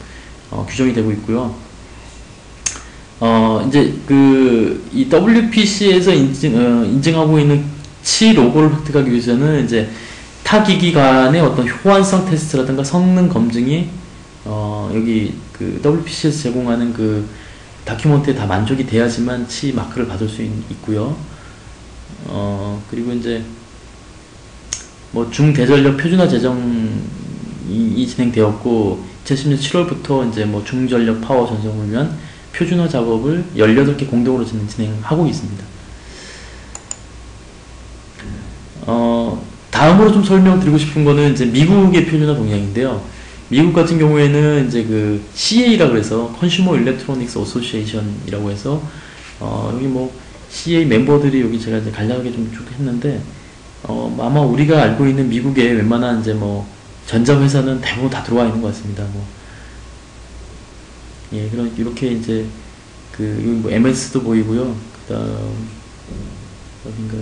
규정이 되고 있고요. 이제 이 WPC에서 인증하고 있는 치 로고를 획득하기 위해서는 이제 타 기기 간의 어떤 호환성 테스트라든가 성능 검증이 여기 WPC에서 제공하는 다큐멘트에 다 만족이 돼야지만 치 마크를 받을 수 있고요. 그리고 이제 뭐 중대전력 표준화 제정이 진행되었고 2010년 7월부터 이제 뭐 중전력 파워 전송을 위한 표준화 작업을 18개 공동으로 진행하고 있습니다. 다음으로 좀 설명드리고 싶은 거는 이제 미국의 표준화 동향인데요. 미국 같은 경우에는 이제 그 CA라고 해서 Consumer Electronics Association이라고 해서 여기 뭐 CA 멤버들이 여기 제가 이제 간략하게 좀 쭉 했는데 아마 우리가 알고 있는 미국의 웬만한 이제 뭐 전자 회사는 대부분 다 들어와 있는 것 같습니다. 뭐 예, 그런 이렇게 이제 그 여기 뭐 MS도 보이고요. 그다음 어딘가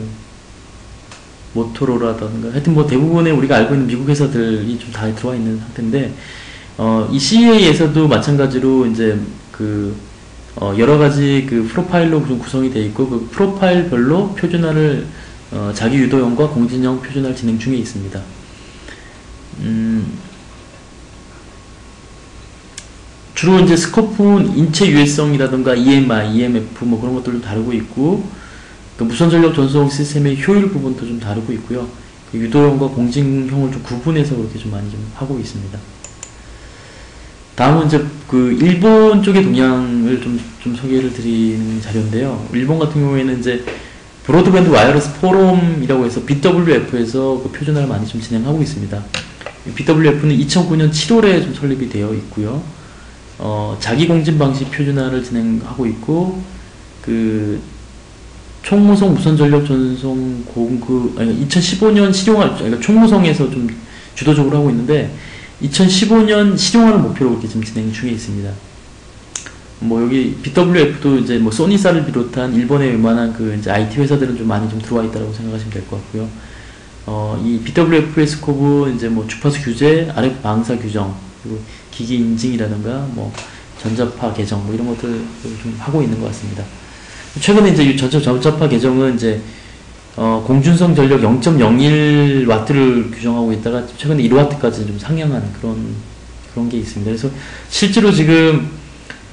모토로라던가 하여튼 뭐 대부분의 우리가 알고 있는 미국 회사들이 좀 다 들어와 있는 상태인데 이 CEA에서도 마찬가지로 이제 그 여러 가지 그 프로파일로 좀 구성이 되어 있고 그 프로파일별로 표준화를 자기 유도형과 공진형 표준화를 진행 중에 있습니다. 주로 이제 스코프는 인체 유해성이라든가 EMI, EMF 뭐 그런 것들도 다루고 있고 그 무선 전력 전송 시스템의 효율 부분도 좀 다루고 있고요. 그 유도형과 공진형을 좀 구분해서 그렇게 좀 많이 좀 하고 있습니다. 다음은 이제 그 일본 쪽의 동향을 좀 소개를 드리는 자료인데요. 일본 같은 경우에는 이제 브로드밴드 와이어리스 포럼이라고 해서 BWF에서 그 표준화를 많이 좀 진행하고 있습니다. BWF는 2009년 7월에 좀 설립이 되어 있고요. 자기 공진 방식 표준화를 진행하고 있고, 그, 총무성 무선 전력 전송 공급, 2015년 실용화, 그러니까 총무성에서 좀 주도적으로 하고 있는데, 2015년 실용화를 목표로 이렇게 지금 진행 중에 있습니다. 뭐 여기 BWF도 이제 뭐 소니사를 비롯한 일본의 웬만한 그 이제 IT 회사들은 좀 많이 좀 들어와 있다고 생각하시면 될 것 같고요. 이 BWF의 스코프 이제 뭐 주파수 규제, RF 방사 규정, 그리고 기기 인증이라든가 뭐 전자파 개정 뭐 이런 것들을 좀 하고 있는 것 같습니다. 최근에 이제 이 전자파 개정은 이제 공준성 전력 0.01W를 규정하고 있다가 최근에 1W까지 좀 상향한 그런 게 있습니다. 그래서 실제로 지금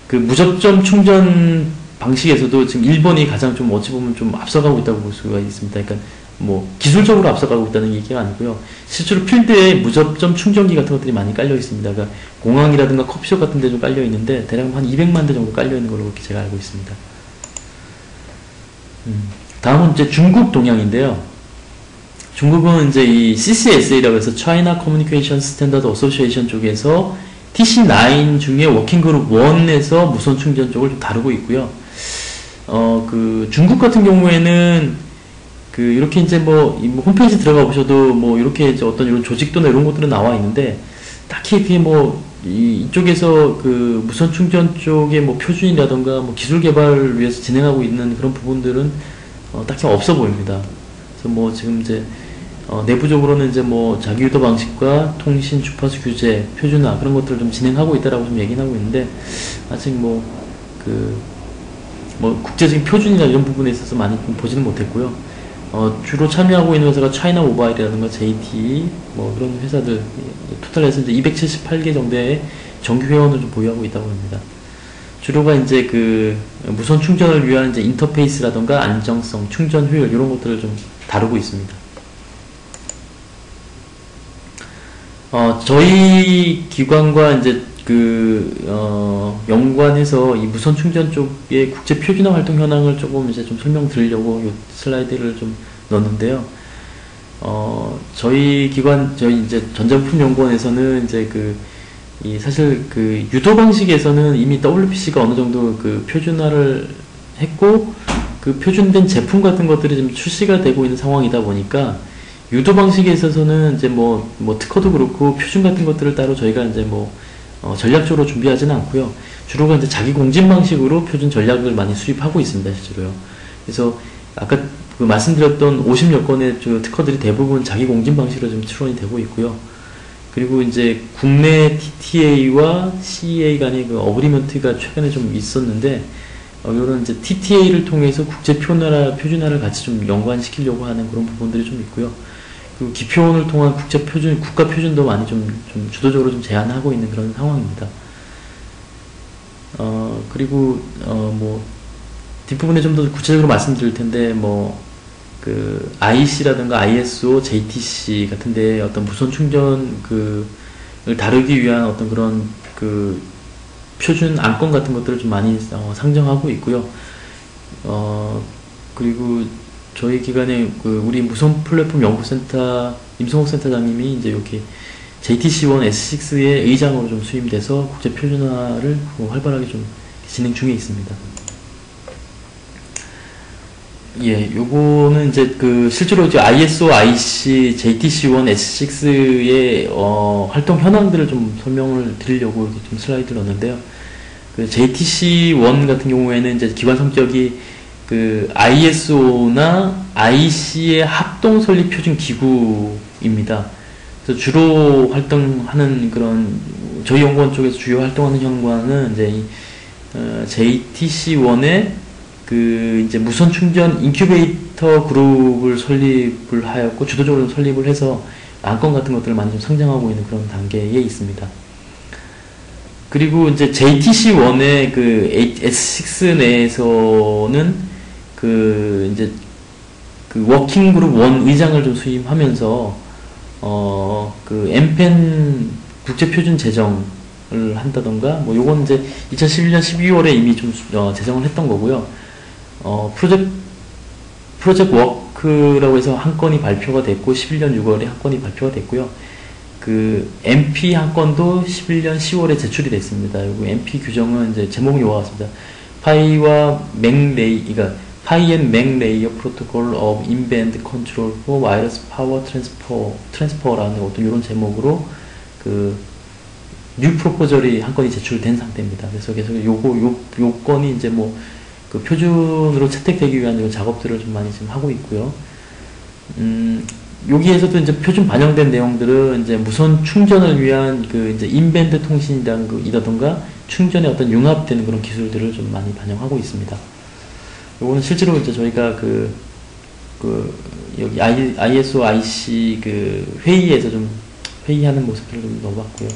그 무접점 충전 방식에서도 지금 일본이 가장 좀 어찌 보면 좀 앞서가고 있다고 볼 수가 있습니다. 그러니까 뭐 기술적으로 앞서가고 있다는 얘기가 아니고요. 실제로 필드에 무접점 충전기 같은 것들이 많이 깔려 있습니다. 그러니까 공항이라든가 커피숍 같은 데 좀 깔려 있는데 대략 한 200만 대 정도 깔려 있는 걸로 그렇게 제가 알고 있습니다. 다음은 이제 중국 동향인데요. 중국은 이제 이 CCSA라고 해서 China Communication Standard Association 쪽에서 TC9 중에 워킹그룹 1에서 무선 충전 쪽을 좀 다루고 있고요. 그 중국 같은 경우에는 그 이렇게 이제 뭐 홈페이지 들어가 보셔도 뭐 이렇게 이제 어떤 이런 조직도나 이런 것들은 나와 있는데 딱히 그게 뭐 이쪽에서 그 무선 충전 쪽의 뭐 표준이라던가 뭐 기술 개발을 위해서 진행하고 있는 그런 부분들은 딱히 없어 보입니다. 그래서 뭐 지금 이제 내부적으로는 이제 뭐 자기 유도 방식과 통신 주파수 규제, 표준화 그런 것들을 좀 진행하고 있다라고 좀 얘기는 하고 있는데 아직 뭐 국제적인 표준이나 이런 부분에 있어서 많이 좀 보지는 못했고요. 주로 참여하고 있는 회사가 차이나 모바일이라든가 JT 뭐 그런 회사들 토탈해서 이제 278개 정도의 정규 회원을 좀 보유하고 있다고 합니다. 주로가 이제 그 무선 충전을 위한 이제 인터페이스라든가 안정성, 충전 효율 이런 것들을 좀 다루고 있습니다. 저희 기관과 이제 연관해서 이 무선 충전 쪽의 국제 표준화 활동 현황을 조금 이제 좀 설명드리려고 이 슬라이드를 좀 넣었는데요. 저희 기관, 저희 이제 전자부품연구원에서는 이제 사실 유도 방식에서는 이미 WPC가 어느 정도 그 표준화를 했고, 그 표준된 제품 같은 것들이 좀 출시가 되고 있는 상황이다 보니까, 유도 방식에 있어서는 이제 특허도 그렇고 표준 같은 것들을 따로 저희가 이제 전략적으로 준비하지는 않고요. 주로가 이제 자기 공진 방식으로 표준 전략을 많이 수립하고 있습니다, 실제로요. 그래서 아까 말씀드렸던 50여 건의 특허들이 대부분 자기 공진 방식으로 좀 출원이 되고 있고요. 그리고 이제 국내 TTA와 CEA 간의 어그리먼트가 최근에 좀 있었는데, 이런 이제 TTA를 통해서 국제 표준화를 같이 좀 연관시키려고 하는 그런 부분들이 좀 있고요. 그리고 기표원을 통한 국가 표준도 많이 좀 주도적으로 좀 제안하고 있는 그런 상황입니다. 그리고, 뒷부분에 좀 더 구체적으로 말씀드릴 텐데, IC라든가 ISO, JTC 같은데 어떤 무선 충전을 다루기 위한 어떤 그런 표준 안건 같은 것들을 좀 많이 상정하고 있고요. 그리고 저희 기관에 우리 무선 플랫폼 연구센터 임성욱 센터장님이 이제 이렇게 JTC1 S6의 의장으로 좀 수임돼서 국제 표준화를 활발하게 좀 진행 중에 있습니다. 예, 요거는 이제 실제로 이제 ISO, IC, JTC1, S6의 활동 현황들을 좀 설명을 드리려고 이렇게 좀 슬라이드를 넣었는데요. JTC1 같은 경우에는 이제 기관 성격이 ISO나 IC의 합동 설립 표준 기구입니다. 그래서 주로 활동하는 그런 저희 연구원 쪽에서 주요 활동하는 연구원은 이제 JTC1의 이제 무선 충전 인큐베이터 그룹을 설립을 하였고, 주도적으로 설립을 해서 안건 같은 것들을 많이 좀 성장하고 있는 그런 단계에 있습니다. 그리고 이제 JTC1의 S6 내에서는 이제 워킹 그룹 1 의장을 좀 수임하면서, MPEN 국제 표준 제정을 한다던가, 뭐 요건 이제 2011년 12월에 이미 좀 제정을 했던 거고요. 프로젝트 워크라고 해서 한 건이 발표가 됐고, 11년 6월에 한 건이 발표가 됐고요. MP 한 건도 11년 10월에 제출이 됐습니다. 그리고 MP 규정은 이제 제목이 이와 같습니다. 파이와 맥 레이, 그러니까 파이 앤 맥 레이어 프로토콜 of in-band control for wireless power transfer라는 어떤 이런 제목으로 뉴 프로포절이 한 건이 제출된 상태입니다. 그래서 계속 요 건이 이제 뭐 표준으로 채택되기 위한 이런 작업들을 좀 많이 지금 하고 있고요. 여기에서도 이제 표준 반영된 내용들은 이제 무선 충전을 위한 이제 인밴드 통신이라든가 충전에 어떤 융합되는 그런 기술들을 좀 많이 반영하고 있습니다. 요거는 실제로 이제 저희가 여기 ISO, IC 회의에서 좀 회의하는 모습들을 좀 넣어봤고요.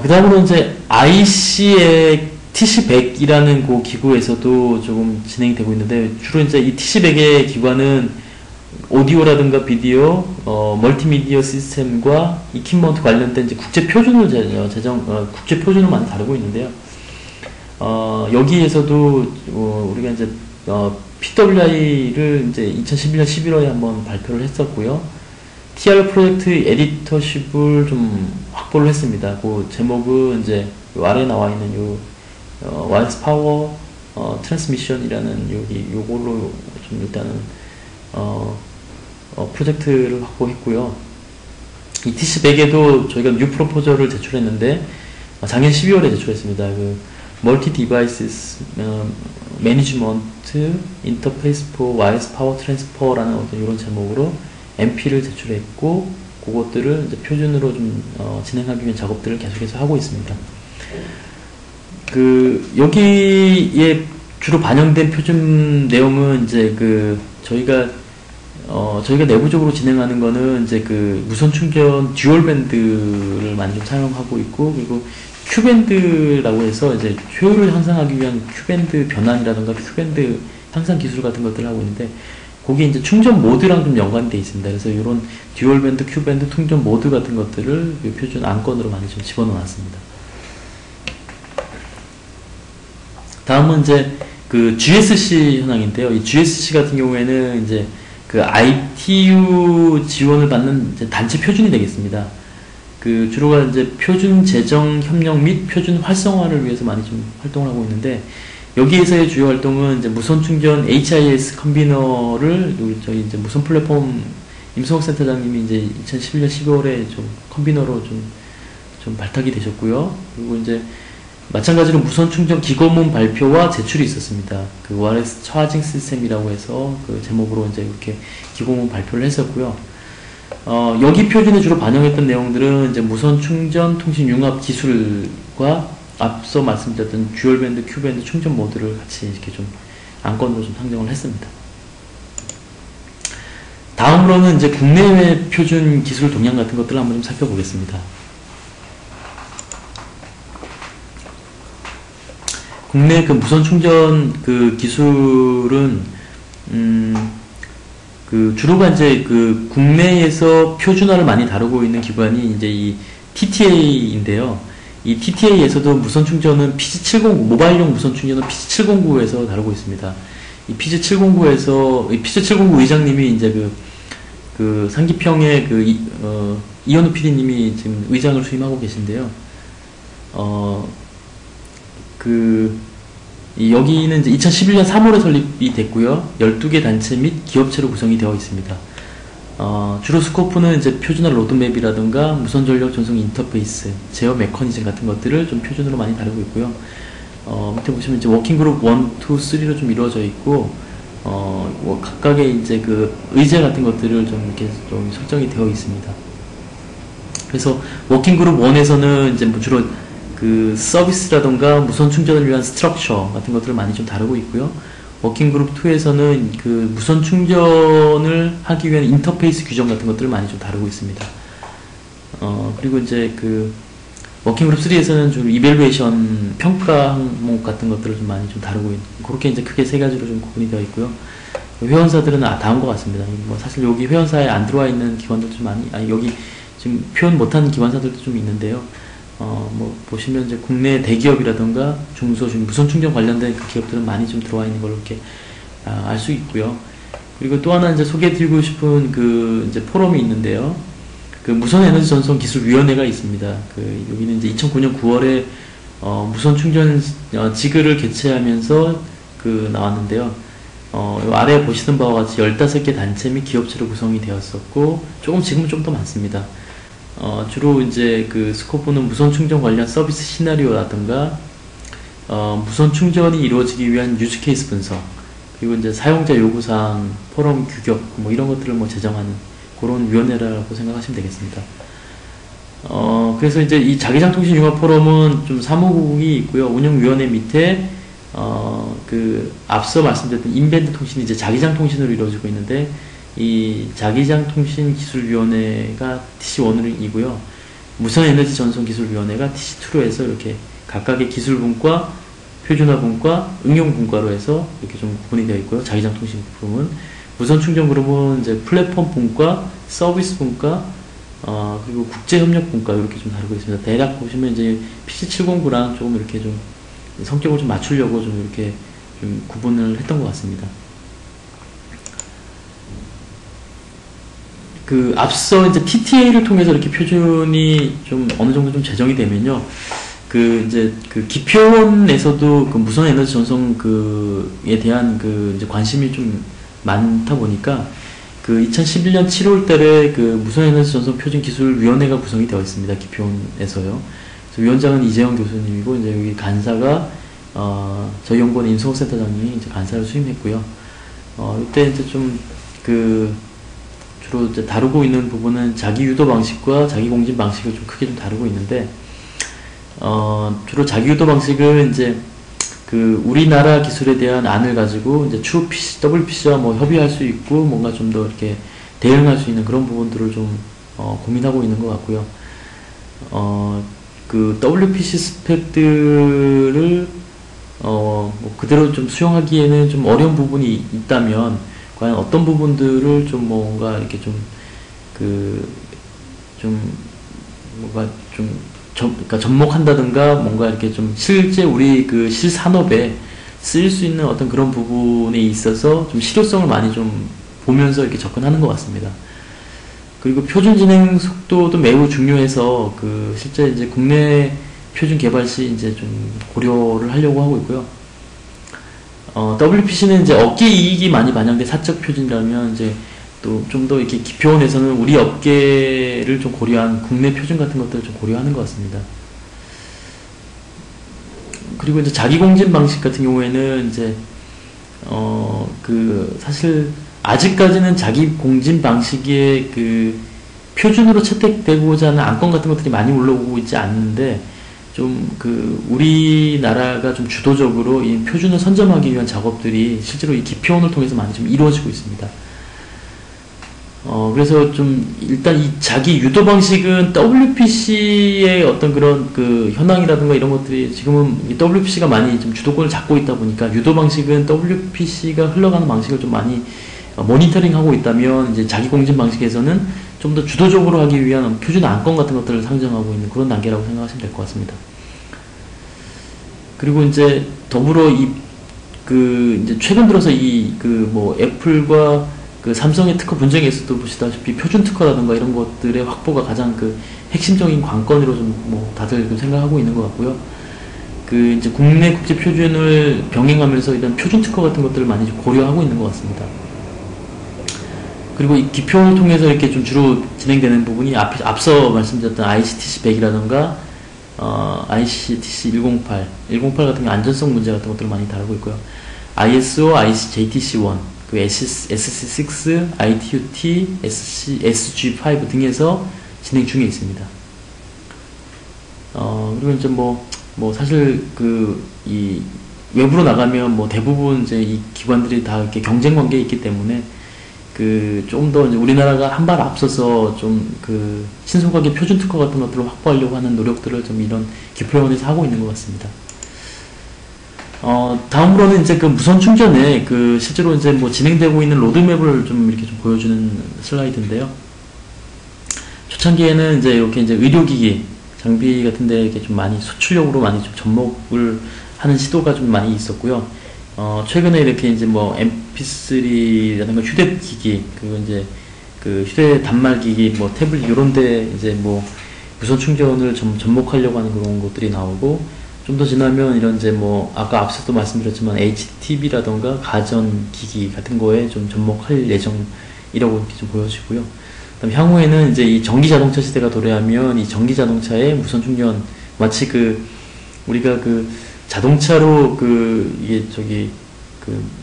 그 다음으로 이제 IC의 TC100이라는 기구에서도 조금 진행이 되고 있는데, 주로 이제 이 TC100의 기관은 오디오라든가 비디오, 멀티미디어 시스템과 이퀴먼트 관련된 이제 국제 표준을 국제 표준을 많이 다루고 있는데요. 여기에서도 우리가 이제 PWI를 이제 2011년 11월에 한번 발표를 했었고요. TR 프로젝트 에디터십을 좀 확보를 했습니다. 그 제목은 이제 아래에 나와 있는 와이어리스 파워 트랜스미션이라는 요걸로 좀 일단은 프로젝트를 확보했고요. 이 TC100에도 저희가 뉴 프로포저를 제출했는데 작년 12월에 제출했습니다. 멀티 디바이스 매니지먼트 인터페이스 포 와이어리스 파워 트랜스퍼라는 어떤 이런 제목으로 MP를 제출했고, 그것들을 이제 표준으로 좀 진행하기 위한 작업들을 계속해서 하고 있습니다. 여기에 주로 반영된 표준 내용은 이제 저희가 내부적으로 진행하는 거는 이제 무선 충전 듀얼 밴드를 많이 좀 사용하고 있고, 그리고 Q밴드라고 해서 이제 효율을 향상하기 위한 Q밴드 변환이라든가 Q밴드 향상 기술 같은 것들을 하고 있는데, 거기에 이제 충전 모드랑 좀 연관되어 있습니다. 그래서 이런 듀얼 밴드, Q밴드 충전 모드 같은 것들을 표준 안건으로 많이 좀 집어넣어 놨습니다. 다음은 이제 GSC 현황인데요. 이 GSC 같은 경우에는 이제 ITU 지원을 받는 이제 단체 표준이 되겠습니다. 주로가 이제 표준 제정 협력 및 표준 활성화를 위해서 많이 좀 활동을 하고 있는데, 여기에서의 주요 활동은 이제 무선 충전 HIS 컨비너를 저희 이제 무선 플랫폼 임성욱 센터장님이 이제 2011년 12월에 좀 컨비너로 좀 발탁이 되셨고요. 그리고 이제 마찬가지로 무선 충전 기고문 발표와 제출이 있었습니다. 와이어리스 차징 시스템이라고 해서 제목으로 이제 이렇게 기고문 발표를 했었고요. 여기 표준에 주로 반영했던 내용들은 이제 무선 충전 통신 융합 기술과 앞서 말씀드렸던 듀얼밴드, Q밴드 충전 모드를 같이 이렇게 좀 안건으로 좀 상정을 했습니다. 다음으로는 이제 국내외 표준 기술 동향 같은 것들을 한번 좀 살펴보겠습니다. 국내 무선 충전 기술은 주로가 이제 국내에서 표준화를 많이 다루고 있는 기관이 이제 이 TTA인데요. 이 TTA에서도 무선 충전은 PG709, 모바일용 무선 충전은 PG709에서 다루고 있습니다. 이 PG709에서, 이 PG709 의장님이 이제 상기평의 이현우 PD님이 지금 의장을 수임하고 계신데요. 여기는 이제 2011년 3월에 설립이 됐고요. 12개 단체 및 기업체로 구성이 되어 있습니다. 주로 스코프는 이제 표준화 로드맵이라든가 무선 전력 전송 인터페이스, 제어 메커니즘 같은 것들을 좀 표준으로 많이 다루고 있고요. 밑에 보시면 이제 워킹 그룹 1, 2, 3로 좀 이루어져 있고, 각각의 이제 그 의제 같은 것들을 좀 이렇게 좀 설정이 되어 있습니다. 그래서 워킹 그룹 1에서는 이제 뭐 주로 그 서비스라던가 무선 충전을 위한 스트럭처 같은 것들을 많이 좀 다루고 있고요. 워킹 그룹 2에서는 그 무선 충전을 하기 위한 인터페이스 규정 같은 것들을 많이 좀 다루고 있습니다. 그리고 이제 그 워킹 그룹 3에서는 주로 이벨루에이션 평가 항목 같은 것들을 좀 많이 좀 다루고 있는, 그렇게 이제 크게 세 가지로 좀 구분이 되어 있고요. 회원사들은 다음과 같습니다. 뭐 사실 여기 회원사에 안 들어와 있는 기관들도 좀 많이, 여기 지금 표현 못한 기관사들도 좀 있는데요. 뭐 보시면 이제 국내 대기업이라던가 중소 무선 충전 관련된 그 기업들은 많이 좀 들어와 있는 걸로 이렇게 알 수 있고요. 그리고 또 하나 이제 소개해드리고 싶은 그 이제 포럼이 있는데요. 그 무선 에너지 전송 기술 위원회가 있습니다. 여기는 이제 2009년 9월에 무선 충전 지그를 개최하면서 나왔는데요. 요 아래에 보시는 바와 같이 15개 단체 및 기업체로 구성이 되었었고, 지금은 좀 더 많습니다. 주로 이제 그 스코프는 무선 충전 관련 서비스 시나리오라든가, 무선 충전이 이루어지기 위한 유즈 케이스 분석, 그리고 이제 사용자 요구사항, 포럼 규격, 뭐 이런 것들을 뭐 제정하는 그런 위원회라고 생각하시면 되겠습니다. 그래서 이제 이 자기장통신융합 포럼은 좀 사무국이 있고요. 운영위원회 밑에, 앞서 말씀드렸던 인밴드 통신이 이제 자기장 통신으로 이루어지고 있는데, 이 자기장통신기술위원회가 TC1이고요. 무선에너지 전송기술위원회가 TC2로 해서 이렇게 각각의 기술분과, 표준화분과, 응용분과로 해서 이렇게 좀 구분이 되어 있고요. 자기장통신 그룹은. 무선충전그룹은 이제 플랫폼분과, 서비스분과, 그리고 국제협력분과 이렇게 좀 다루고 있습니다. 대략 보시면 이제 PC709랑 조금 이렇게 좀 성격을 좀 맞추려고 좀 이렇게 좀 구분을 했던 것 같습니다. 앞서 이제 TTA를 통해서 이렇게 표준이 좀 어느 정도 좀 제정이 되면요. 이제 기표원에서도 무선 에너지 전송에 대한 이제 관심이 좀 많다 보니까 2011년 7월 달에 무선 에너지 전송 표준 기술 위원회가 구성이 되어 있습니다. 기표원에서요. 그래서 위원장은 이재영 교수님이고, 이제 여기 간사가, 저희 연구원 임성호센터장님이 이제 간사를 수임했고요. 이때 이제 좀 주로 이제 다루고 있는 부분은 자기 유도 방식과 자기 공진 방식을 좀 크게 좀 다루고 있는데, 주로 자기 유도 방식은 이제 우리나라 기술에 대한 안을 가지고 이제 추후 PC, WPC와 뭐 협의할 수 있고, 뭔가 좀 더 이렇게 대응할 수 있는 그런 부분들을 좀 고민하고 있는 것 같고요. WPC 스펙들을 뭐 그대로 좀 수용하기에는 좀 어려운 부분이 있다면, 과연 어떤 부분들을 좀 뭔가 이렇게 뭔가 그러니까 접목한다든가, 뭔가 이렇게 좀 실제 우리 실산업에 쓰일 수 있는 어떤 그런 부분에 있어서 좀 실효성을 많이 좀 보면서 이렇게 접근하는 것 같습니다. 그리고 표준 진행 속도도 매우 중요해서 실제 이제 국내 표준 개발 시 이제 좀 고려를 하려고 하고 있고요. WPC는 이제 업계 이익이 많이 반영된 사적 표준이라면, 이제 또 좀 더 이렇게 기표원에서는 우리 업계를 좀 고려한 국내 표준 같은 것들을 좀 고려하는 것 같습니다. 그리고 이제 자기 공진 방식 같은 경우에는 이제 사실 아직까지는 자기 공진 방식의 표준으로 채택되고자 하는 안건 같은 것들이 많이 올라오고 있지 않는데, 좀 우리나라가 좀 주도적으로 이 표준을 선점하기 위한 작업들이 실제로 이 기표원을 통해서 많이 좀 이루어지고 있습니다. 그래서 좀 일단 이 자기 유도 방식은 WPC의 어떤 그런 현황이라든가 이런 것들이 지금은 WPC가 많이 좀 주도권을 잡고 있다 보니까, 유도 방식은 WPC가 흘러가는 방식을 좀 많이 모니터링하고 있다면, 이제 자기 공진 방식에서는 좀 더 주도적으로 하기 위한 표준 안건 같은 것들을 상정하고 있는 그런 단계라고 생각하시면 될 것 같습니다. 그리고 이제 더불어 이제 최근 들어서 뭐 애플과 그 삼성의 특허 분쟁에서도 보시다시피 표준 특허라든가 이런 것들의 확보가 가장 그 핵심적인 관건으로 좀 뭐 다들 좀 생각하고 있는 것 같고요. 그 이제 국내 국제 표준을 병행하면서 이런 표준 특허 같은 것들을 많이 좀 고려하고 있는 것 같습니다. 그리고 이 기표를 통해서 이렇게 좀 주로 진행되는 부분이 앞서 말씀드렸던 ICTC 100이라던가 ICTC 108 같은 게 안전성 문제 같은 것들을 많이 다루고 있고요. ISO, JTC1, 그 SC6, ITUT, SG5 등에서 진행 중에 있습니다. 그리고 이제 뭐 사실 이 외부로 나가면 뭐 대부분 이제 이 기관들이 다 이렇게 경쟁 관계에 있기 때문에 좀 더 이제 우리나라가 한 발 앞서서 좀 신속하게 표준 특허 같은 것들을 확보하려고 하는 노력들을 좀 이런 기표원에서 하고 있는 것 같습니다. 다음으로는 이제 무선 충전에 실제로 이제 뭐 진행되고 있는 로드맵을 좀 이렇게 좀 보여주는 슬라이드인데요. 초창기에는 이제 이렇게 이제 의료기기, 장비 같은데 이렇게 좀 많이 수출력으로 많이 좀 접목을 하는 시도가 좀 많이 있었고요. 최근에 이렇게 이제 뭐 MP3라든가 휴대기기, 이제 휴대 단말기기, 뭐 태블릿 이런데 이제 뭐 무선 충전을 접목하려고 하는 그런 것들이 나오고, 좀 더 지나면 이런 이제 뭐 아까 앞서도 말씀드렸지만 HTTV라던가 가전기기 같은 거에 좀 접목할 예정이라고 이렇게 좀 보여지고요. 그다음 향후에는 이제 이 전기자동차 시대가 도래하면 이 전기자동차의 무선 충전, 마치 우리가 자동차로 이게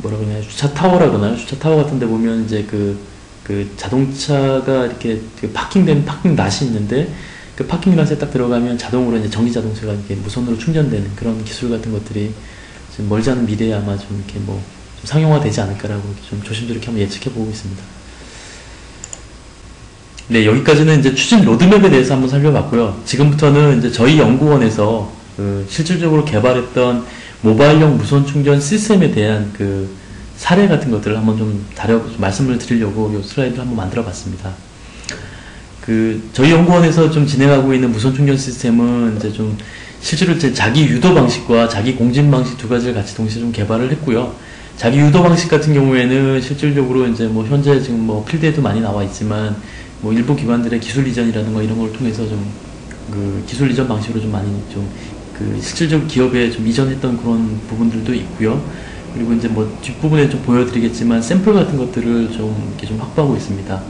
뭐라 그러냐, 주차 타워라 그러나요? 주차 타워 같은 데 보면 이제 자동차가 이렇게 파킹된 파킹 낫이 있는데, 그 파킹 낫에 딱 들어가면 자동으로 이제 전기 자동차가 이렇게 무선으로 충전되는 그런 기술 같은 것들이 지금 멀지 않은 미래에 아마 좀 이렇게 좀 상용화되지 않을까라고 좀 조심스럽게 한번 예측해 보고 있습니다. 네, 여기까지는 이제 추진 로드맵에 대해서 한번 살펴봤고요. 지금부터는 이제 저희 연구원에서 실질적으로 개발했던 모바일용 무선 충전 시스템에 대한 사례 같은 것들을 한번 좀 말씀을 드리려고 이 슬라이드를 한번 만들어 봤습니다. 저희 연구원에서 좀 진행하고 있는 무선 충전 시스템은 이제 좀 실제로 이제 자기 유도 방식과 자기 공진 방식 두 가지를 같이 동시에 좀 개발을 했고요. 자기 유도 방식 같은 경우에는 실질적으로 이제 뭐 현재 지금 뭐 필드에도 많이 나와 있지만 뭐 일부 기관들의 기술 이전이라든가 이런 걸 통해서 좀 기술 이전 방식으로 좀 많이 좀 실질적 기업에 좀 이전했던 그런 부분들도 있고요. 그리고 이제 뭐 뒷부분에 좀 보여드리겠지만 샘플 같은 것들을 좀 이렇게 좀 확보하고 있습니다.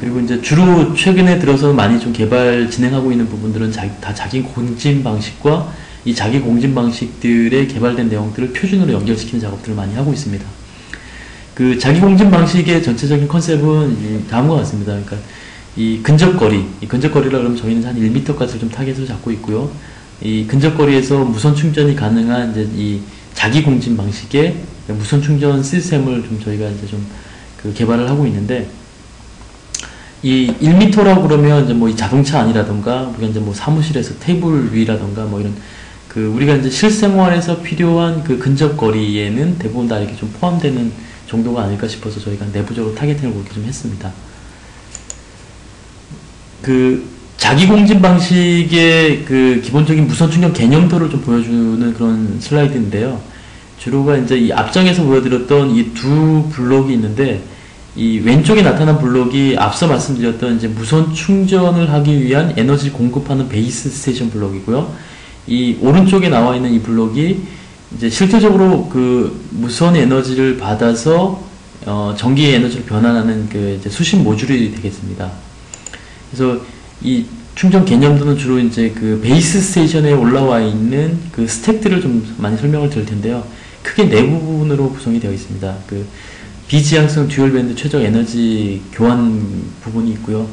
그리고 이제 주로 최근에 들어서 많이 좀 진행하고 있는 부분들은 다 자기 공진 방식과 이 자기 공진 방식들의 개발된 내용들을 표준으로 연결시키는 작업들을 많이 하고 있습니다. 자기 공진 방식의 전체적인 컨셉은 다음과 같습니다. 그러니까 이 근접거리라 그러면 저희는 한 1m까지 좀 타겟을 잡고 있고요. 이 근접거리에서 무선 충전이 가능한 이제 이 자기 공진 방식의 무선 충전 시스템을 좀 저희가 이제 좀 개발을 하고 있는데, 이 1m라고 그러면 이제 뭐 이 자동차 안이라던가 우리가 이제 뭐 사무실에서 테이블 위라던가 뭐 이런 우리가 이제 실생활에서 필요한 근접거리에는 대부분 다 이렇게 좀 포함되는 정도가 아닐까 싶어서 저희가 내부적으로 타겟팅을 그렇게 좀 했습니다. 자기 공진 방식의 기본적인 무선 충전 개념도를 좀 보여주는 그런 슬라이드인데요. 주로가 이제 이 앞장에서 보여드렸던 이 두 블록이 있는데, 이 왼쪽에 나타난 블록이 앞서 말씀드렸던 이제 무선 충전을 하기 위한 에너지 공급하는 베이스 스테이션 블록이고요. 이 오른쪽에 나와 있는 이 블록이 이제 실질적으로 무선 에너지를 받아서 전기 에너지로 변환하는 이제 수신 모듈이 되겠습니다. 그래서 이 충전 개념도는 주로 이제 베이스 스테이션에 올라와 있는 스택들을 좀 많이 설명을 드릴 텐데요. 크게 네 부분으로 구성이 되어 있습니다. 비지향성 듀얼밴드 최적 에너지 교환 부분이 있고요.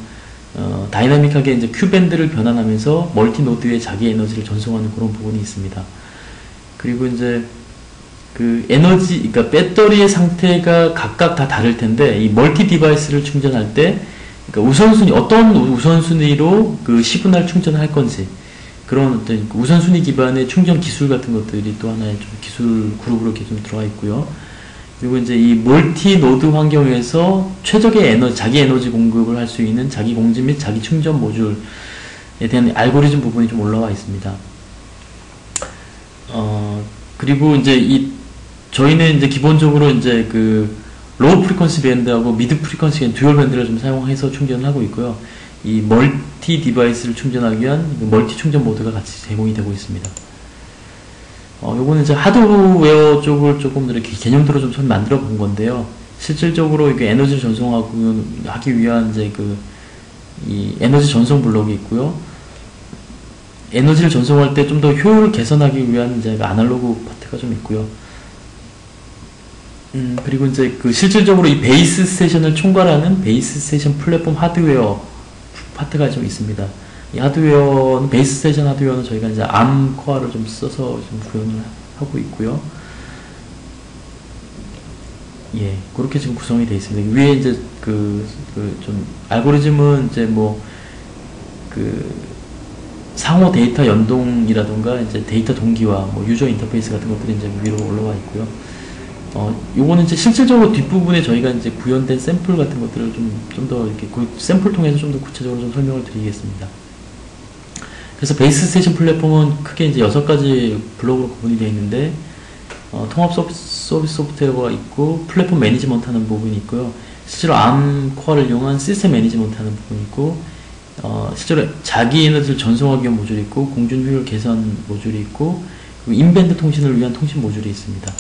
다이나믹하게 이제 Q밴드를 변환하면서 멀티 노드에 자기 에너지를 전송하는 그런 부분이 있습니다. 그리고 이제 그러니까 배터리의 상태가 각각 다 다를 텐데, 이 멀티 디바이스를 충전할 때, 그러니까 어떤 우선순위로 시그널 충전을 할 건지, 그런 어떤 우선순위 기반의 충전 기술 같은 것들이 또 하나의 좀 기술 그룹으로 이렇게 좀 들어와 있고요. 그리고 이제 이 멀티 노드 환경에서 최적의 자기 에너지 공급을 할 수 있는 자기 공진 및 자기 충전 모듈에 대한 알고리즘 부분이 좀 올라와 있습니다. 그리고 이제 저희는 이제 기본적으로 이제 로우 프리퀀시 밴드하고 미드 프리퀀시 밴드 듀얼 밴드를 좀 사용해서 충전을 하고 있고요. 이 멀티 디바이스를 충전하기 위한 그 멀티 충전 모드가 같이 제공이 되고 있습니다. 요거는 이제 하드웨어 쪽을 조금 이렇게 개념대로 좀 만들어 본 건데요. 실질적으로 이게 에너지를 전송하기 위한 이제 이 에너지 전송 블록이 있고요. 에너지를 전송할 때 좀 더 효율을 개선하기 위한 이제 아날로그 파트가 좀 있고요. 그리고 이제 실질적으로 이 베이스 스테이션을 총괄하는 베이스 스테이션 플랫폼 하드웨어 파트가 좀 있습니다. 이 하드웨어는, 베이스 스테이션 하드웨어는 저희가 이제 ARM 코어를 좀 써서 좀 구현을 하고 있고요. 예, 그렇게 지금 구성이 되어 있습니다. 위에 이제 좀 알고리즘은 이제 상호 데이터 연동이라든가 이제 데이터 동기화, 유저 인터페이스 같은 것들이 이제 위로 올라와 있고요. 요거는 이제 실질적으로 뒷부분에 저희가 이제 구현된 샘플 같은 것들을 좀 더 이렇게 샘플 통해서 좀 더 구체적으로 좀 설명을 드리겠습니다. 그래서 베이스 스테이션 플랫폼은 크게 이제 6가지 블록으로 구분이 되어 있는데, 통합 서비스 소프트웨어가 있고, 플랫폼 매니지먼트 하는 부분이 있고요. 실제로 ARM 코어를 이용한 시스템 매니지먼트 하는 부분이 있고, 실제로 자기 에너지를 전송하기 위한 모듈이 있고, 공준 효율 개선 모듈이 있고, 그리고 인밴드 통신을 위한 통신 모듈이 있습니다.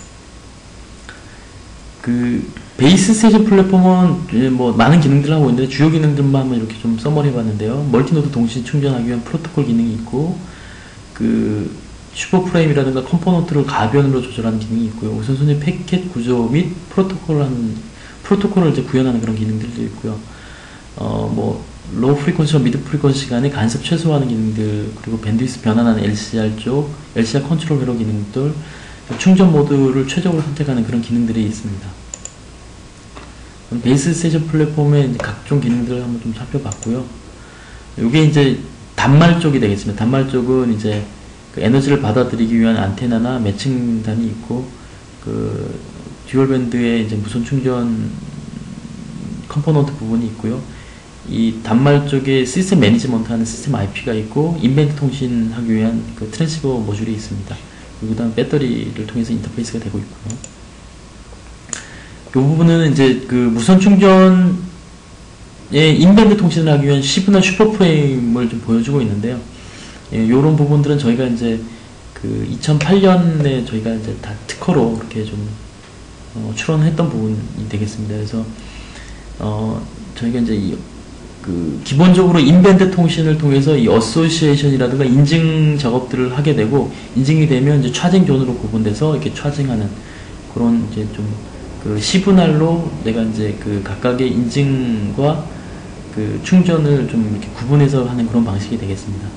베이스 스테이션 플랫폼은 많은 기능들을 하고 있는데, 주요 기능들만 한번 이렇게 좀 서머리 해봤는데요. 멀티노드 동시 충전하기 위한 프로토콜 기능이 있고, 슈퍼프레임이라든가 컴포넌트를 가변으로 조절하는 기능이 있고요. 우선순위 패킷 구조 및 프로토콜을 이제 구현하는 그런 기능들도 있고요. 로우 프리퀀시와 미드 프리퀀시 간의 간섭 최소화하는 기능들, 그리고 밴드위스 변환하는 LCR 쪽, LCR 컨트롤 회로 기능들, 충전 모드를 최적으로 선택하는 그런 기능들이 있습니다. 베이스 스테이션 플랫폼의 이제 각종 기능들을 한번 좀 살펴봤고요. 이게 이제 단말 쪽이 되겠습니다. 단말 쪽은 이제 에너지를 받아들이기 위한 안테나나 매칭단이 있고, 듀얼 밴드의 이제 무선 충전 컴포넌트 부분이 있고요. 이 단말 쪽에 시스템 매니지먼트 하는 시스템 IP가 있고, 인밴드 통신하기 위한 트랜시버 모듈이 있습니다. 그 다음 배터리를 통해서 인터페이스가 되고 있고요. 이 부분은 이제 무선 충전의 인밴드 통신을 하기 위한 시브나 슈퍼프레임을 좀 보여주고 있는데요. 요런 부분들은 저희가 이제 2008년에 저희가 이제 다 특허로 이렇게 좀 출원했던 부분이 되겠습니다. 그래서 저희가 이제 기본적으로 인밴드 통신을 통해서 이 어소시에이션이라든가 인증 작업들을 하게 되고, 인증이 되면 이제 차징 존으로 구분돼서 이렇게 차징하는 그런 이제 좀 시분할로 내가 이제 각각의 인증과 충전을 좀 이렇게 구분해서 하는 그런 방식이 되겠습니다.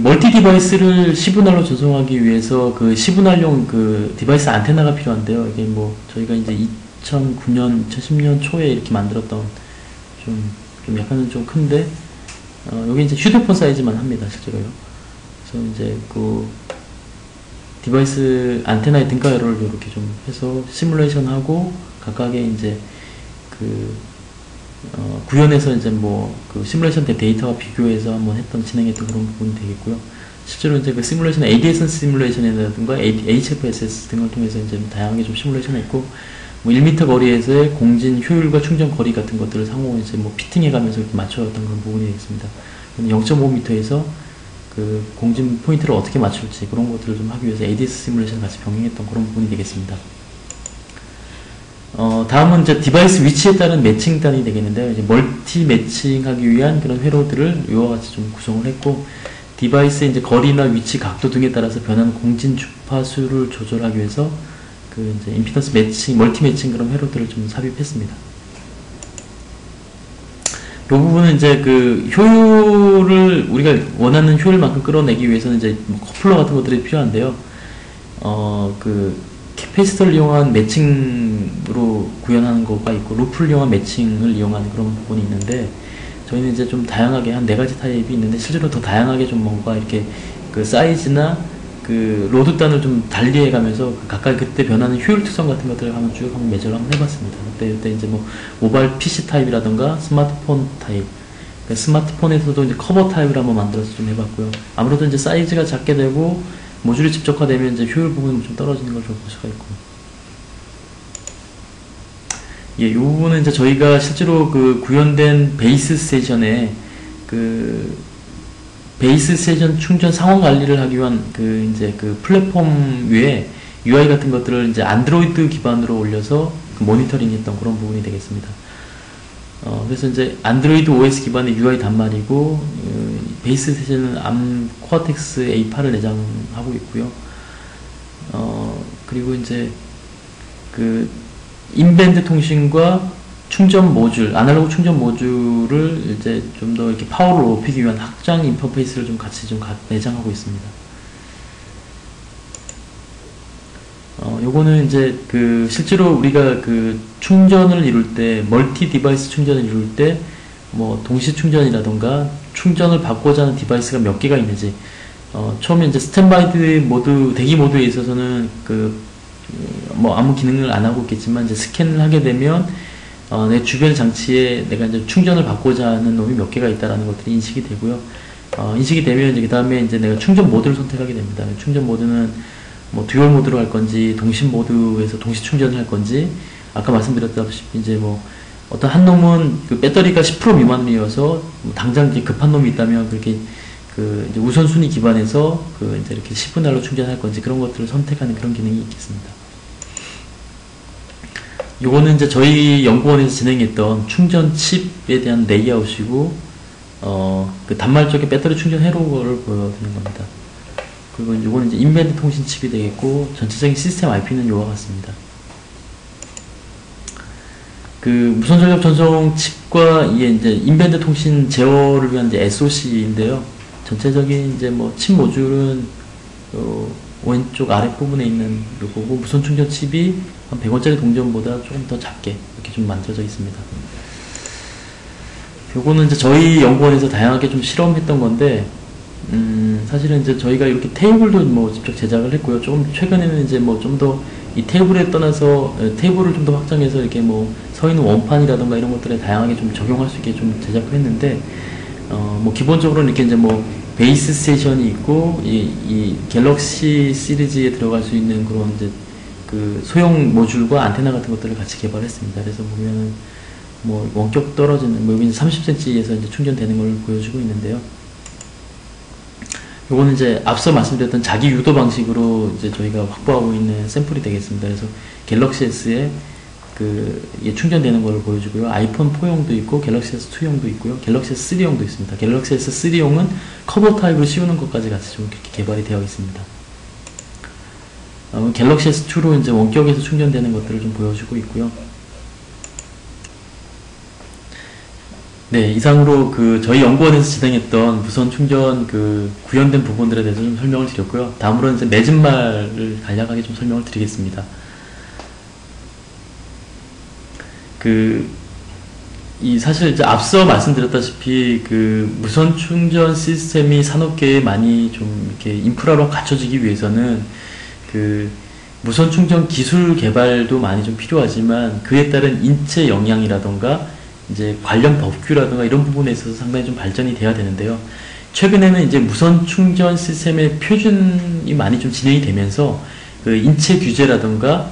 멀티 디바이스를 시분할로 전송하기 위해서 시분할용 디바이스 안테나가 필요한데요. 이게 저희가 이제 2009년, 2010년 초에 이렇게 만들었던 좀 약간은 좀 큰데, 여기 이제 휴대폰 사이즈만 합니다, 실제로요. 그래서 이제 디바이스 안테나의 등가열을 이렇게 좀 해서 시뮬레이션 하고, 각각의 이제 구현해서 이제 시뮬레이션 된 데이터와 비교해서 한번 진행했던 그런 부분이 되겠고요. 실제로 이제 시뮬레이션, ADS 시뮬레이션이라든가 HFSS 등을 통해서 이제 다양하게 좀 시뮬레이션 했고, 1m 거리에서의 공진 효율과 충전 거리 같은 것들을 상호 이제 피팅해 가면서 이렇게 맞춰왔던 그런 부분이 되겠습니다. 0.5m에서 공진 포인트를 어떻게 맞출지 그런 것들을 좀 하기 위해서 ADS 시뮬레이션 같이 병행했던 그런 부분이 되겠습니다. 다음은 이제 디바이스 위치에 따른 매칭단이 되겠는데요. 이제 멀티 매칭하기 위한 그런 회로들을 이와 같이 좀 구성을 했고, 디바이스의 이제 거리나 위치, 각도 등에 따라서 변하는 공진 주파수를 조절하기 위해서 이제 임피던스 매칭, 멀티 매칭 그런 회로들을 좀 삽입했습니다. 이 부분은 이제 효율을, 우리가 원하는 효율만큼 끌어내기 위해서는 이제 커플러 같은 것들이 필요한데요. 캐패시터를 이용한 매칭으로 구현하는 거가 있고, 루프를 이용한 매칭을 이용하는 그런 부분이 있는데, 저희는 이제 좀 다양하게 한 4가지 타입이 있는데, 실제로 더 다양하게 좀 뭔가 이렇게 사이즈나 로드단을 좀 달리해 가면서 각각 그때 변하는 효율 특성 같은 것들을 한번 매저를 한번 해봤습니다. 그때 이제 모바일 PC 타입이라던가 스마트폰 타입, 스마트폰에서도 이제 커버 타입을 한번 만들어서 좀 해봤고요. 아무래도 이제 사이즈가 작게 되고 모듈이 집적화되면 이제 효율 부분이 좀 떨어지는 걸 볼 수가 있고. 예, 이 부분은 이제 저희가 실제로 그 구현된 베이스 스테이션에 그 베이스 스테이션 충전 상황 관리를 하기 위한 그 이제 그 플랫폼 위에 UI 같은 것들을 이제 안드로이드 기반으로 올려서 그 모니터링 했던 그런 부분이 되겠습니다. 그래서 이제 안드로이드 OS 기반의 UI 단말이고, 베이스 스테이션은 암 코어텍스 A8을 내장하고 있고요. 그리고 이제 그 인밴드 통신과 충전 모듈, 아날로그 충전 모듈을 이제 좀 더 이렇게 파워를 높이기 위한 확장 인터페이스를 좀 같이 좀 내장하고 있습니다. 요거는 이제 그 실제로 우리가 그 충전을 이룰 때, 멀티 디바이스 충전을 이룰 때, 뭐 동시 충전이라던가 충전을 받고자 하는 디바이스가 몇 개가 있는지, 처음에 이제 스탠바이 모드, 대기 모드에 있어서는 뭐 아무 기능을 안 하고 있겠지만, 이제 스캔을 하게 되면 내 주변 장치에 내가 이제 충전을 받고자 하는 놈이 몇 개가 있다라는 것들이 인식이 되고요. 인식이 되면 이제 그 다음에 이제 내가 충전 모드를 선택하게 됩니다. 충전 모드는 뭐 듀얼 모드로 할 건지, 동시 모드에서 동시 충전을 할 건지, 아까 말씀드렸다시피 이제 뭐 어떤 한 놈은 그 배터리가 10% 미만이어서 뭐 당장 이제 급한 놈이 있다면 그렇게 그 이제 우선순위 기반에서 그 이제 이렇게 10분 달러 충전할 건지, 그런 것들을 선택하는 그런 기능이 있겠습니다. 요거는 이제 저희 연구원에서 진행했던 충전 칩에 대한 레이아웃이고, 그 단말 쪽에 배터리 충전 회로를 보여드리는 겁니다. 그리고 요거는 이제 인밴드 통신 칩이 되겠고, 전체적인 시스템 IP는 요와 같습니다. 그 무선 전력 전송 칩과 이게 이제 인밴드 통신 제어를 위한 이제 SoC인데요. 전체적인 이제 뭐 칩 모듈은 왼쪽 아랫부분에 있는 요거고, 무선 충전 칩이 한 100원짜리 동전보다 조금 더 작게 이렇게 좀 만들어져 있습니다. 요거는 이제 저희 연구원에서 다양하게 좀 실험했던 건데, 사실은 이제 저희가 이렇게 테이블도 뭐 직접 제작을 했고요. 조금 최근에는 이제 뭐 좀 더 이 테이블에 떠나서 테이블을 좀 더 확장해서 이렇게 뭐 서 있는 원판이라던가 이런 것들에 다양하게 좀 적용할 수 있게 좀 제작을 했는데, 뭐 기본적으로는 이렇게 이제 뭐 베이스 스테이션이 있고, 이 갤럭시 시리즈에 들어갈 수 있는 그런 이제 그 소형 모듈과 안테나 같은 것들을 같이 개발했습니다. 그래서 보면은 뭐 원격 떨어지는, 뭐 여기 30cm에서 이제 충전되는 걸 보여주고 있는데요. 요거는 이제 앞서 말씀드렸던 자기 유도 방식으로 이제 저희가 확보하고 있는 샘플이 되겠습니다. 그래서 갤럭시 S에 충전되는 걸 보여주고요. 아이폰 4용도 있고, 갤럭시 S2용도 있고요. 갤럭시 S3용도 있습니다. 갤럭시 S3용은 커버 타입으로 씌우는 것까지 같이 좀 이렇게 개발이 되어 있습니다. 갤럭시 S2로 이제 원격에서 충전되는 것들을 좀 보여주고 있고요. 네, 이상으로 그 저희 연구원에서 진행했던 무선 충전 그 구현된 부분들에 대해서 좀 설명을 드렸고요. 다음으로는 이제 매진말을 간략하게 좀 설명을 드리겠습니다. 사실 이제 앞서 말씀드렸다시피 그 무선 충전 시스템이 산업계에 많이 좀 이렇게 인프라로 갖춰지기 위해서는 그 무선 충전 기술 개발도 많이 좀 필요하지만, 그에 따른 인체 역량이라던가 이제 관련 법규라든가 이런 부분에 있어서 상당히 좀 발전이 돼야 되는데요. 최근에는 이제 무선 충전 시스템의 표준이 많이 좀 진행이 되면서 그 인체 규제라든가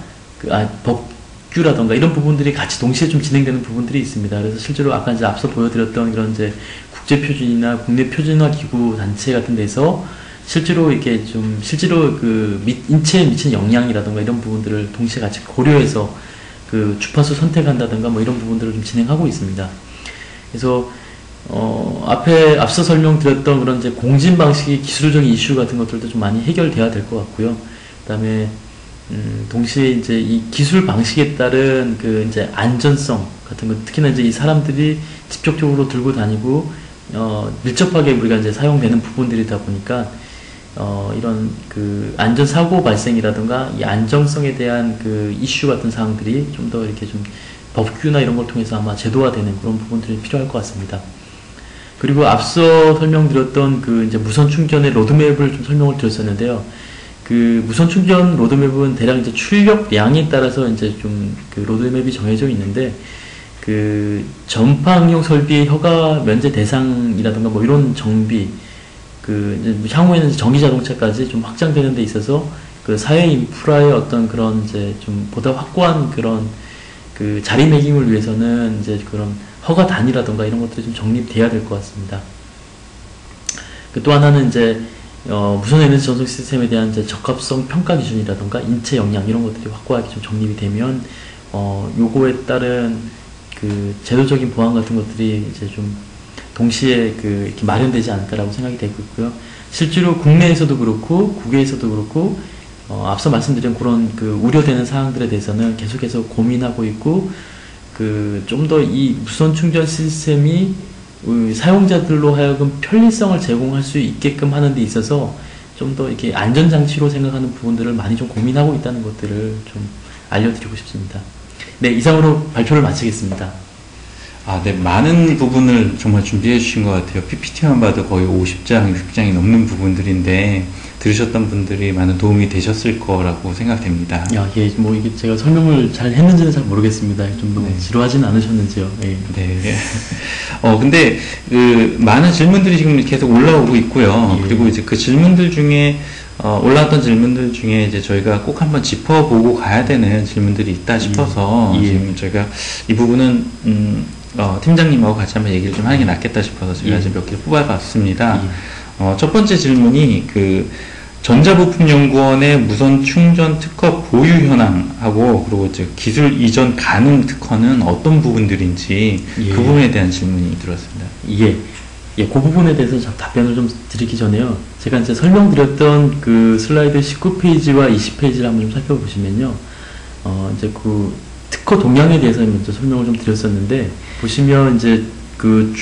법규라든가 이런 부분들이 같이 동시에 좀 진행되는 부분들이 있습니다. 그래서 실제로 아까 이제 앞서 보여드렸던 그런 이제 국제 표준이나 국내 표준화 기구 단체 같은 데서 실제로 그 인체에 미치는 영향이라든가 이런 부분들을 동시에 같이 고려해서 그 주파수 선택한다든가 뭐 이런 부분들을 좀 진행하고 있습니다. 그래서 앞서 설명드렸던 그런 이제 공진 방식의 기술적인 이슈 같은 것들도 좀 많이 해결돼야 될 것 같고요. 그다음에 동시에 이제 이 기술 방식에 따른 그 이제 안전성 같은 것, 특히나 이제 이 사람들이 직접적으로 들고 다니고 밀접하게 우리가 이제 사용되는 부분들이다 보니까 이런 그 안전사고 발생이라든가 이 안정성에 대한 그 이슈 같은 사항들이 좀 더 이렇게 좀 법규나 이런 걸 통해서 아마 제도화되는 그런 부분들이 필요할 것 같습니다. 그리고 앞서 설명드렸던 그 이제 무선 충전의 로드맵을 좀 설명을 드렸었는데요. 그 무선 충전 로드맵은 대략 이제 출력량에 따라서 이제 좀 그 로드맵이 정해져 있는데, 그 전파 응용 설비의 허가 면제 대상이라든가 뭐 이런 정비, 그 이제 향후에는 전기 자동차까지 좀 확장되는 데 있어서 그 사회 인프라의 어떤 그런 이제 좀 보다 확고한 그런 그 자리매김을 위해서는 이제 그런 허가 단위라던가 이런 것들이 좀 정립돼야 될 것 같습니다. 그 또 하나는 이제 무선 에너지 전송 시스템에 대한 이제 적합성 평가 기준이라던가 인체 역량 이런 것들이 확고하게 좀 정립이 되면 요거에 따른 그 제도적인 보완 같은 것들이 이제 좀 동시에 그 이렇게 마련되지 않을까라고 생각이 되고 있고요. 실제로 국내에서도 그렇고 국외에서도 그렇고 앞서 말씀드린 그런 그 우려되는 사항들에 대해서는 계속해서 고민하고 있고 그 좀 더 이 무선 충전 시스템이 사용자들로 하여금 편리성을 제공할 수 있게끔 하는 데 있어서 좀 더 이렇게 안전장치로 생각하는 부분들을 많이 좀 고민하고 있다는 것들을 좀 알려드리고 싶습니다. 네, 이상으로 발표를 마치겠습니다. 아, 네, 많은 부분을 정말 준비해 주신 것 같아요. PPT만 봐도 거의 50장, 60장이 넘는 부분들인데 들으셨던 분들이 많은 도움이 되셨을 거라고 생각됩니다. 야, 예, 뭐 이게 제가 설명을 잘 했는지는 잘 모르겠습니다. 좀 너무 네. 지루하진 않으셨는지요? 예. 네. 근데 그 많은 질문들이 지금 계속 올라오고 있고요. 예. 그리고 이제 그 질문들 중에 올라왔던 질문들 중에 이제 저희가 꼭 한번 짚어보고 가야 되는 질문들이 있다 싶어서 예. 지금 저희가 이 부분은 팀장님하고 같이 한번 얘기를 좀 하는 게 낫겠다 싶어서 제가 예. 지금 몇 개 뽑아봤습니다. 예. 첫 번째 질문이 그 전자부품연구원의 무선 충전 특허 보유 현황하고 그리고 이제 기술 이전 가능 특허는 어떤 부분들인지 예. 그 부분에 대한 질문이 들었습니다. 예. 예, 그 부분에 대해서 답변을 좀 드리기 전에요. 제가 이제 설명드렸던 그 슬라이드 19페이지와 20페이지를 한번 좀 살펴보시면요. 이제 그 특허 동향에 대해서 먼저 설명을 좀 드렸었는데, 보시면 이제 그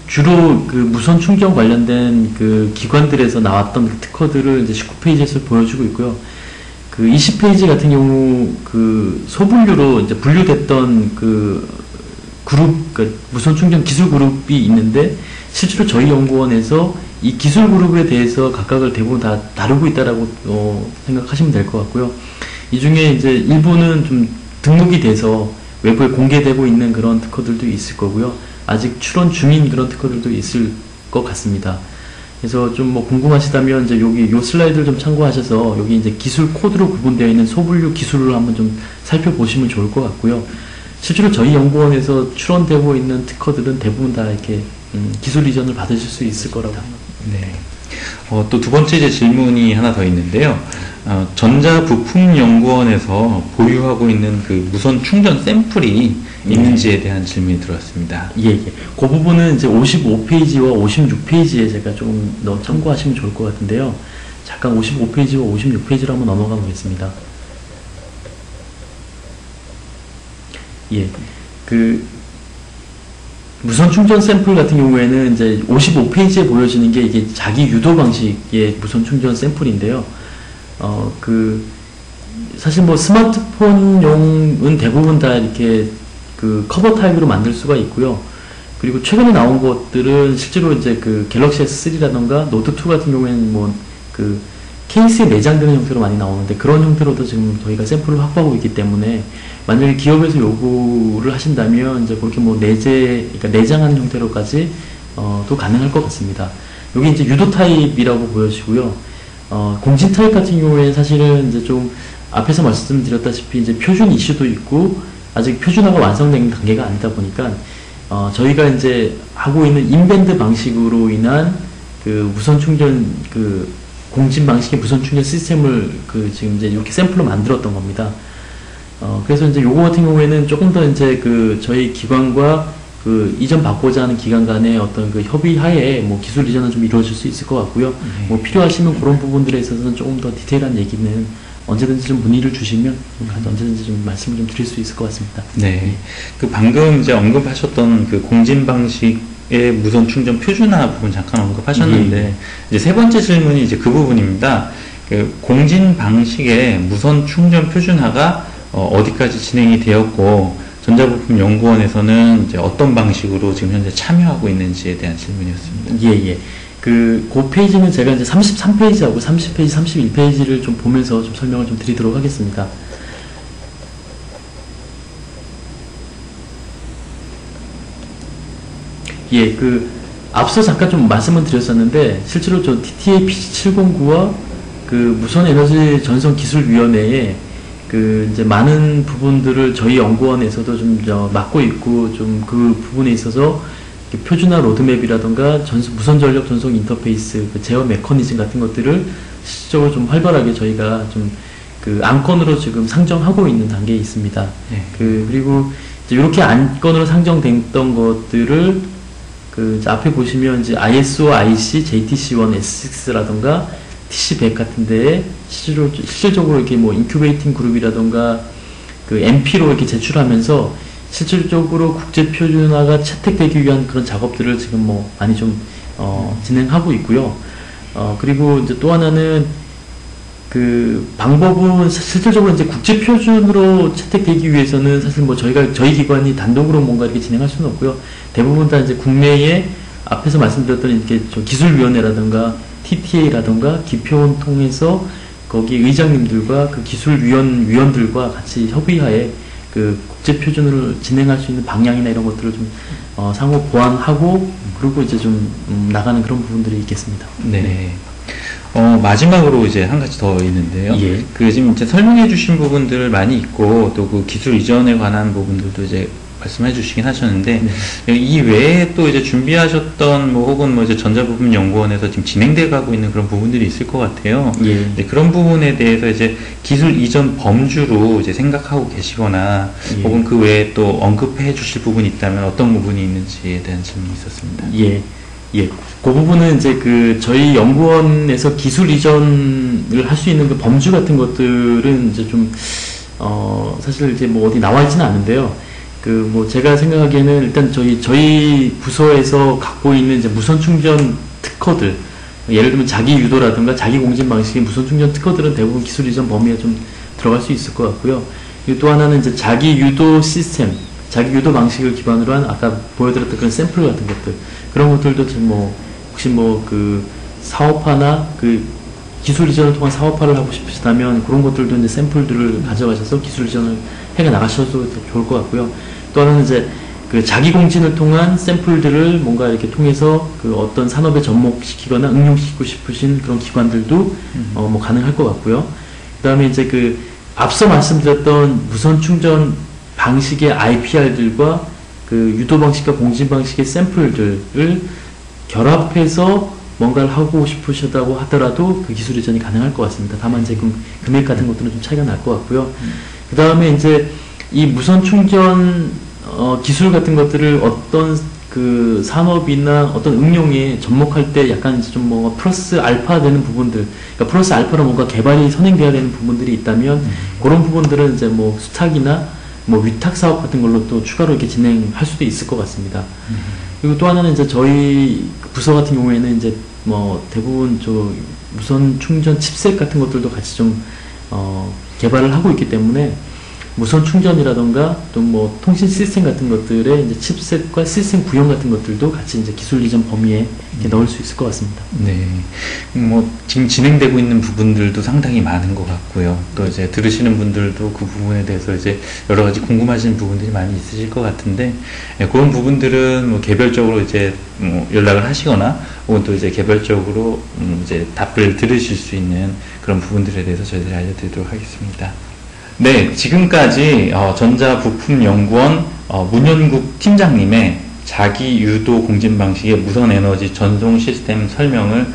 주로 그 무선 충전 관련된 그 기관들에서 나왔던 그 특허들을 이제 19페이지에서 보여주고 있고요. 그 20페이지 같은 경우 그 소분류로 이제 분류됐던 그 그룹, 그 무선 충전 기술 그룹이 있는데, 실제로 저희 연구원에서 이 기술 그룹에 대해서 각각을 대부분 다 다루고 있다라고 생각하시면 될 것 같고요. 이 중에 이제 일부는 좀 등록이 돼서 외부에 공개되고 있는 그런 특허들도 있을 거고요. 아직 출원 중인 그런 특허들도 있을 것 같습니다. 그래서 좀 뭐 궁금하시다면 이제 여기 요 슬라이드를 좀 참고하셔서 여기 이제 기술 코드로 구분되어 있는 소분류 기술을 한번 좀 살펴보시면 좋을 것 같고요. 실제로 저희 연구원에서 출원되고 있는 특허들은 대부분 다 이렇게 기술 이전을 받으실 수 있을 거라고 생각합니다. 네. 또 두 번째 이제 질문이 하나 더 있는데요. 전자부품연구원에서 보유하고 있는 그 무선 충전 샘플이 있는지에 대한 질문이 들어왔습니다. 예, 예. 그 부분은 이제 55페이지와 56페이지에 제가 조금 더 참고하시면 좋을 것 같은데요. 잠깐 55페이지와 56페이지로 한번 넘어가 보겠습니다. 예. 그 무선 충전 샘플 같은 경우에는 이제 55페이지에 보여지는 게 이게 자기 유도 방식의 무선 충전 샘플인데요. 사실 뭐 스마트폰용은 대부분 다 이렇게 그 커버 타입으로 만들 수가 있고요. 그리고 최근에 나온 것들은 실제로 이제 그 갤럭시 S3라던가 노트2 같은 경우에는 뭐 그 케이스에 내장되는 형태로 많이 나오는데 그런 형태로도 지금 저희가 샘플을 확보하고 있기 때문에 만약에 기업에서 요구를 하신다면 이제 그렇게 뭐 그러니까 내장하는 형태로까지 또 가능할 것 같습니다. 여기 이제 유도 타입이라고 보여지고요. 공진 타입 같은 경우에 사실은 이제 좀 앞에서 말씀드렸다시피 이제 표준 이슈도 있고 아직 표준화가 완성된 단계가 아니다 보니까 저희가 이제 하고 있는 인밴드 방식으로 인한 그 무선 충전 그 공진 방식의 무선 충전 시스템을 지금 이제 이렇게 샘플로 만들었던 겁니다. 그래서 이제 요거 같은 경우에는 조금 더 이제 그 저희 기관과 그 이전 받고자 하는 기관 간의 어떤 그 협의 하에 뭐 기술 이전은 좀 이루어질 수 있을 것 같고요. 네. 뭐 필요하시면 그런 부분들에 있어서는 조금 더 디테일한 얘기는 언제든지 좀 문의를 주시면 언제든지 좀 말씀을 좀 드릴 수 있을 것 같습니다. 네. 그 방금 이제 언급하셨던 그 공진 방식의 무선 충전 표준화 부분 잠깐 언급하셨는데 예. 이제 세 번째 질문이 이제 그 부분입니다. 그 공진 방식의 무선 충전 표준화가 어디까지 진행이 되었고 전자부품연구원에서는 이제 어떤 방식으로 지금 현재 참여하고 있는지에 대한 질문이었습니다. 예, 예. 그 페이지는 제가 이제 33페이지하고 30페이지, 31페이지를 좀 보면서 좀 설명을 좀 드리도록 하겠습니다. 예, 앞서 잠깐 좀 말씀을 드렸었는데 실제로 저 TTA PC709와 그 무선 에너지 전송 기술위원회에 그 이제 많은 부분들을 저희 연구원에서도 좀 맡고 있고 좀 그 부분에 있어서 표준화 로드맵이라던가 무선 전력 전송 인터페이스, 그 제어 메커니즘 같은 것들을 실질적으로 좀 활발하게 저희가 좀 그 안건으로 지금 상정하고 있는 단계에 있습니다. 네. 그리고 이제 이렇게 안건으로 상정됐던 것들을 그 이제 앞에 보시면 이제 ISO, IC, JTC1, S6라던가 TC100 같은 데에 실질적으로 이렇게 뭐 인큐베이팅 그룹이라던가 그 MP로 이렇게 제출하면서 실질적으로 국제 표준화가 채택되기 위한 그런 작업들을 지금 뭐 많이 좀 진행하고 있고요. 그리고 이제 또 하나는 그 방법은 실질적으로 이제 국제 표준으로 채택되기 위해서는 사실 뭐 저희 기관이 단독으로 뭔가 이렇게 진행할 수는 없고요. 대부분 다 이제 국내에 앞에서 말씀드렸던 이렇게 기술위원회라든가 TTA라든가 기표원 통해서 거기 의장님들과 그 기술위원들과 같이 협의하에 그 국제 표준으로 진행할 수 있는 방향이나 이런 것들을 좀 상호 보완하고 그리고 이제 좀 나가는 그런 부분들이 있겠습니다. 네. 마지막으로 이제 한 가지 더 있는데요. 예. 그 지금 이제 설명해 주신 부분들 많이 있고 또 그 기술 이전에 관한 부분들도 이제 말씀해 주시긴 하셨는데 이 외에 또 이제 준비하셨던 뭐 혹은 뭐 이제 전자부품 연구원에서 지금 진행돼 가고 있는 그런 부분들이 있을 것 같아요. 예. 네, 그런 부분에 대해서 이제 기술 이전 범주로 이제 생각하고 계시거나 예. 혹은 그 외에 또 언급해 주실 부분이 있다면 어떤 부분이 있는지에 대한 질문이 있었습니다. 예. 예. 그 부분은 이제 그 저희 연구원에서 기술 이전을 할 수 있는 그 범주 같은 것들은 이제 좀 사실 이제 뭐 어디 나와 있지는 않은데요. 그 뭐 제가 생각하기에는 일단 저희 부서에서 갖고 있는 이제 무선 충전 특허들, 예를 들면 자기 유도라든가 자기 공진 방식의 무선 충전 특허들은 대부분 기술 이전 범위에 좀 들어갈 수 있을 것 같고요. 그리고 또 하나는 이제 자기 유도 시스템, 자기 유도 방식을 기반으로 한 아까 보여드렸던 그런 샘플 같은 것들, 그런 것들도 지금 뭐 혹시 뭐 그 사업화나 그 기술 이전을 통한 사업화를 하고 싶으시다면 그런 것들도 이제 샘플들을 가져가셔서 기술 이전을 해 나가셔도 좋을 것 같고요. 또 하나는 이제 그 자기 공진을 통한 샘플들을 뭔가 이렇게 통해서 그 어떤 산업에 접목시키거나 응용시키고 싶으신 그런 기관들도 뭐 가능할 것 같고요. 그 다음에 이제 그 앞서 말씀드렸던 무선 충전 방식의 IPR들과 그 유도 방식과 공진 방식의 샘플들을 결합해서 뭔가를 하고 싶으시다고 하더라도 그 기술 이전이 가능할 것 같습니다. 다만 이제 금액 같은 것들은 좀 차이가 날 것 같고요. 그 다음에 이제 이 무선 충전 기술 같은 것들을 어떤 그 산업이나 어떤 응용에 접목할 때 약간 이제 좀 뭔가 플러스 알파 되는 부분들, 그러니까 플러스 알파로 뭔가 개발이 선행돼야 되는 부분들이 있다면 그런 부분들은 이제 뭐 수탁이나 뭐 위탁 사업 같은 걸로 또 추가로 이렇게 진행할 수도 있을 것 같습니다. 그리고 또 하나는 이제 저희 부서 같은 경우에는 이제 뭐 대부분 저 무선 충전 칩셋 같은 것들도 같이 좀 개발을 하고 있기 때문에 무선 충전이라던가 또 뭐 통신 시스템 같은 것들의 이제 칩셋과 시스템 구형 같은 것들도 같이 이제 기술 이전 범위에 이렇게 넣을 수 있을 것 같습니다. 네. 뭐 지금 진행되고 있는 부분들도 상당히 많은 것 같고요. 또 이제 들으시는 분들도 그 부분에 대해서 이제 여러 가지 궁금하신 부분들이 많이 있으실 것 같은데 그런 부분들은 뭐 개별적으로 이제 뭐 연락을 하시거나 혹은 또 이제 개별적으로 이제 답을 들으실 수 있는 그런 부분들에 대해서 저희들이 알려드리도록 하겠습니다. 네, 지금까지 전자부품연구원 문현국 팀장님의 자기 유도 공진 방식의 무선 에너지 전송 시스템 설명을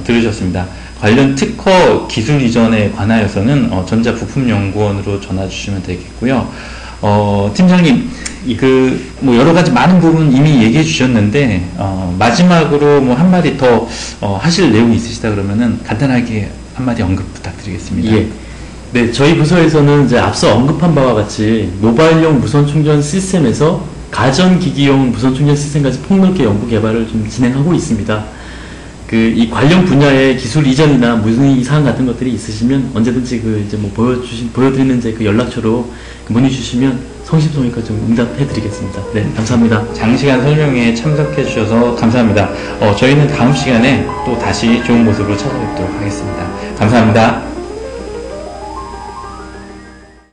들으셨습니다. 관련 특허 기술 이전에 관하여서는 전자부품연구원으로 전화 주시면 되겠고요. 팀장님, 뭐 여러 가지 많은 부분 이미 얘기해 주셨는데 마지막으로 뭐 한마디 더 하실 내용이 있으시다 그러면은 간단하게 한마디 언급 부탁드리겠습니다. 예. 네, 저희 부서에서는 이제 앞서 언급한 바와 같이 모바일용 무선 충전 시스템에서 가전기기용 무선 충전 시스템까지 폭넓게 연구 개발을 좀 진행하고 있습니다. 이 관련 분야의 기술 이전이나 문의 사항 같은 것들이 있으시면 언제든지 이제 뭐 보여드리는 이제 그 연락처로 문의 주시면 성심성의껏 좀 응답해드리겠습니다. 네, 감사합니다. 장시간 설명에 참석해 주셔서 감사합니다. 저희는 다음 시간에 또 다시 좋은 모습으로 찾아뵙도록 하겠습니다. 감사합니다.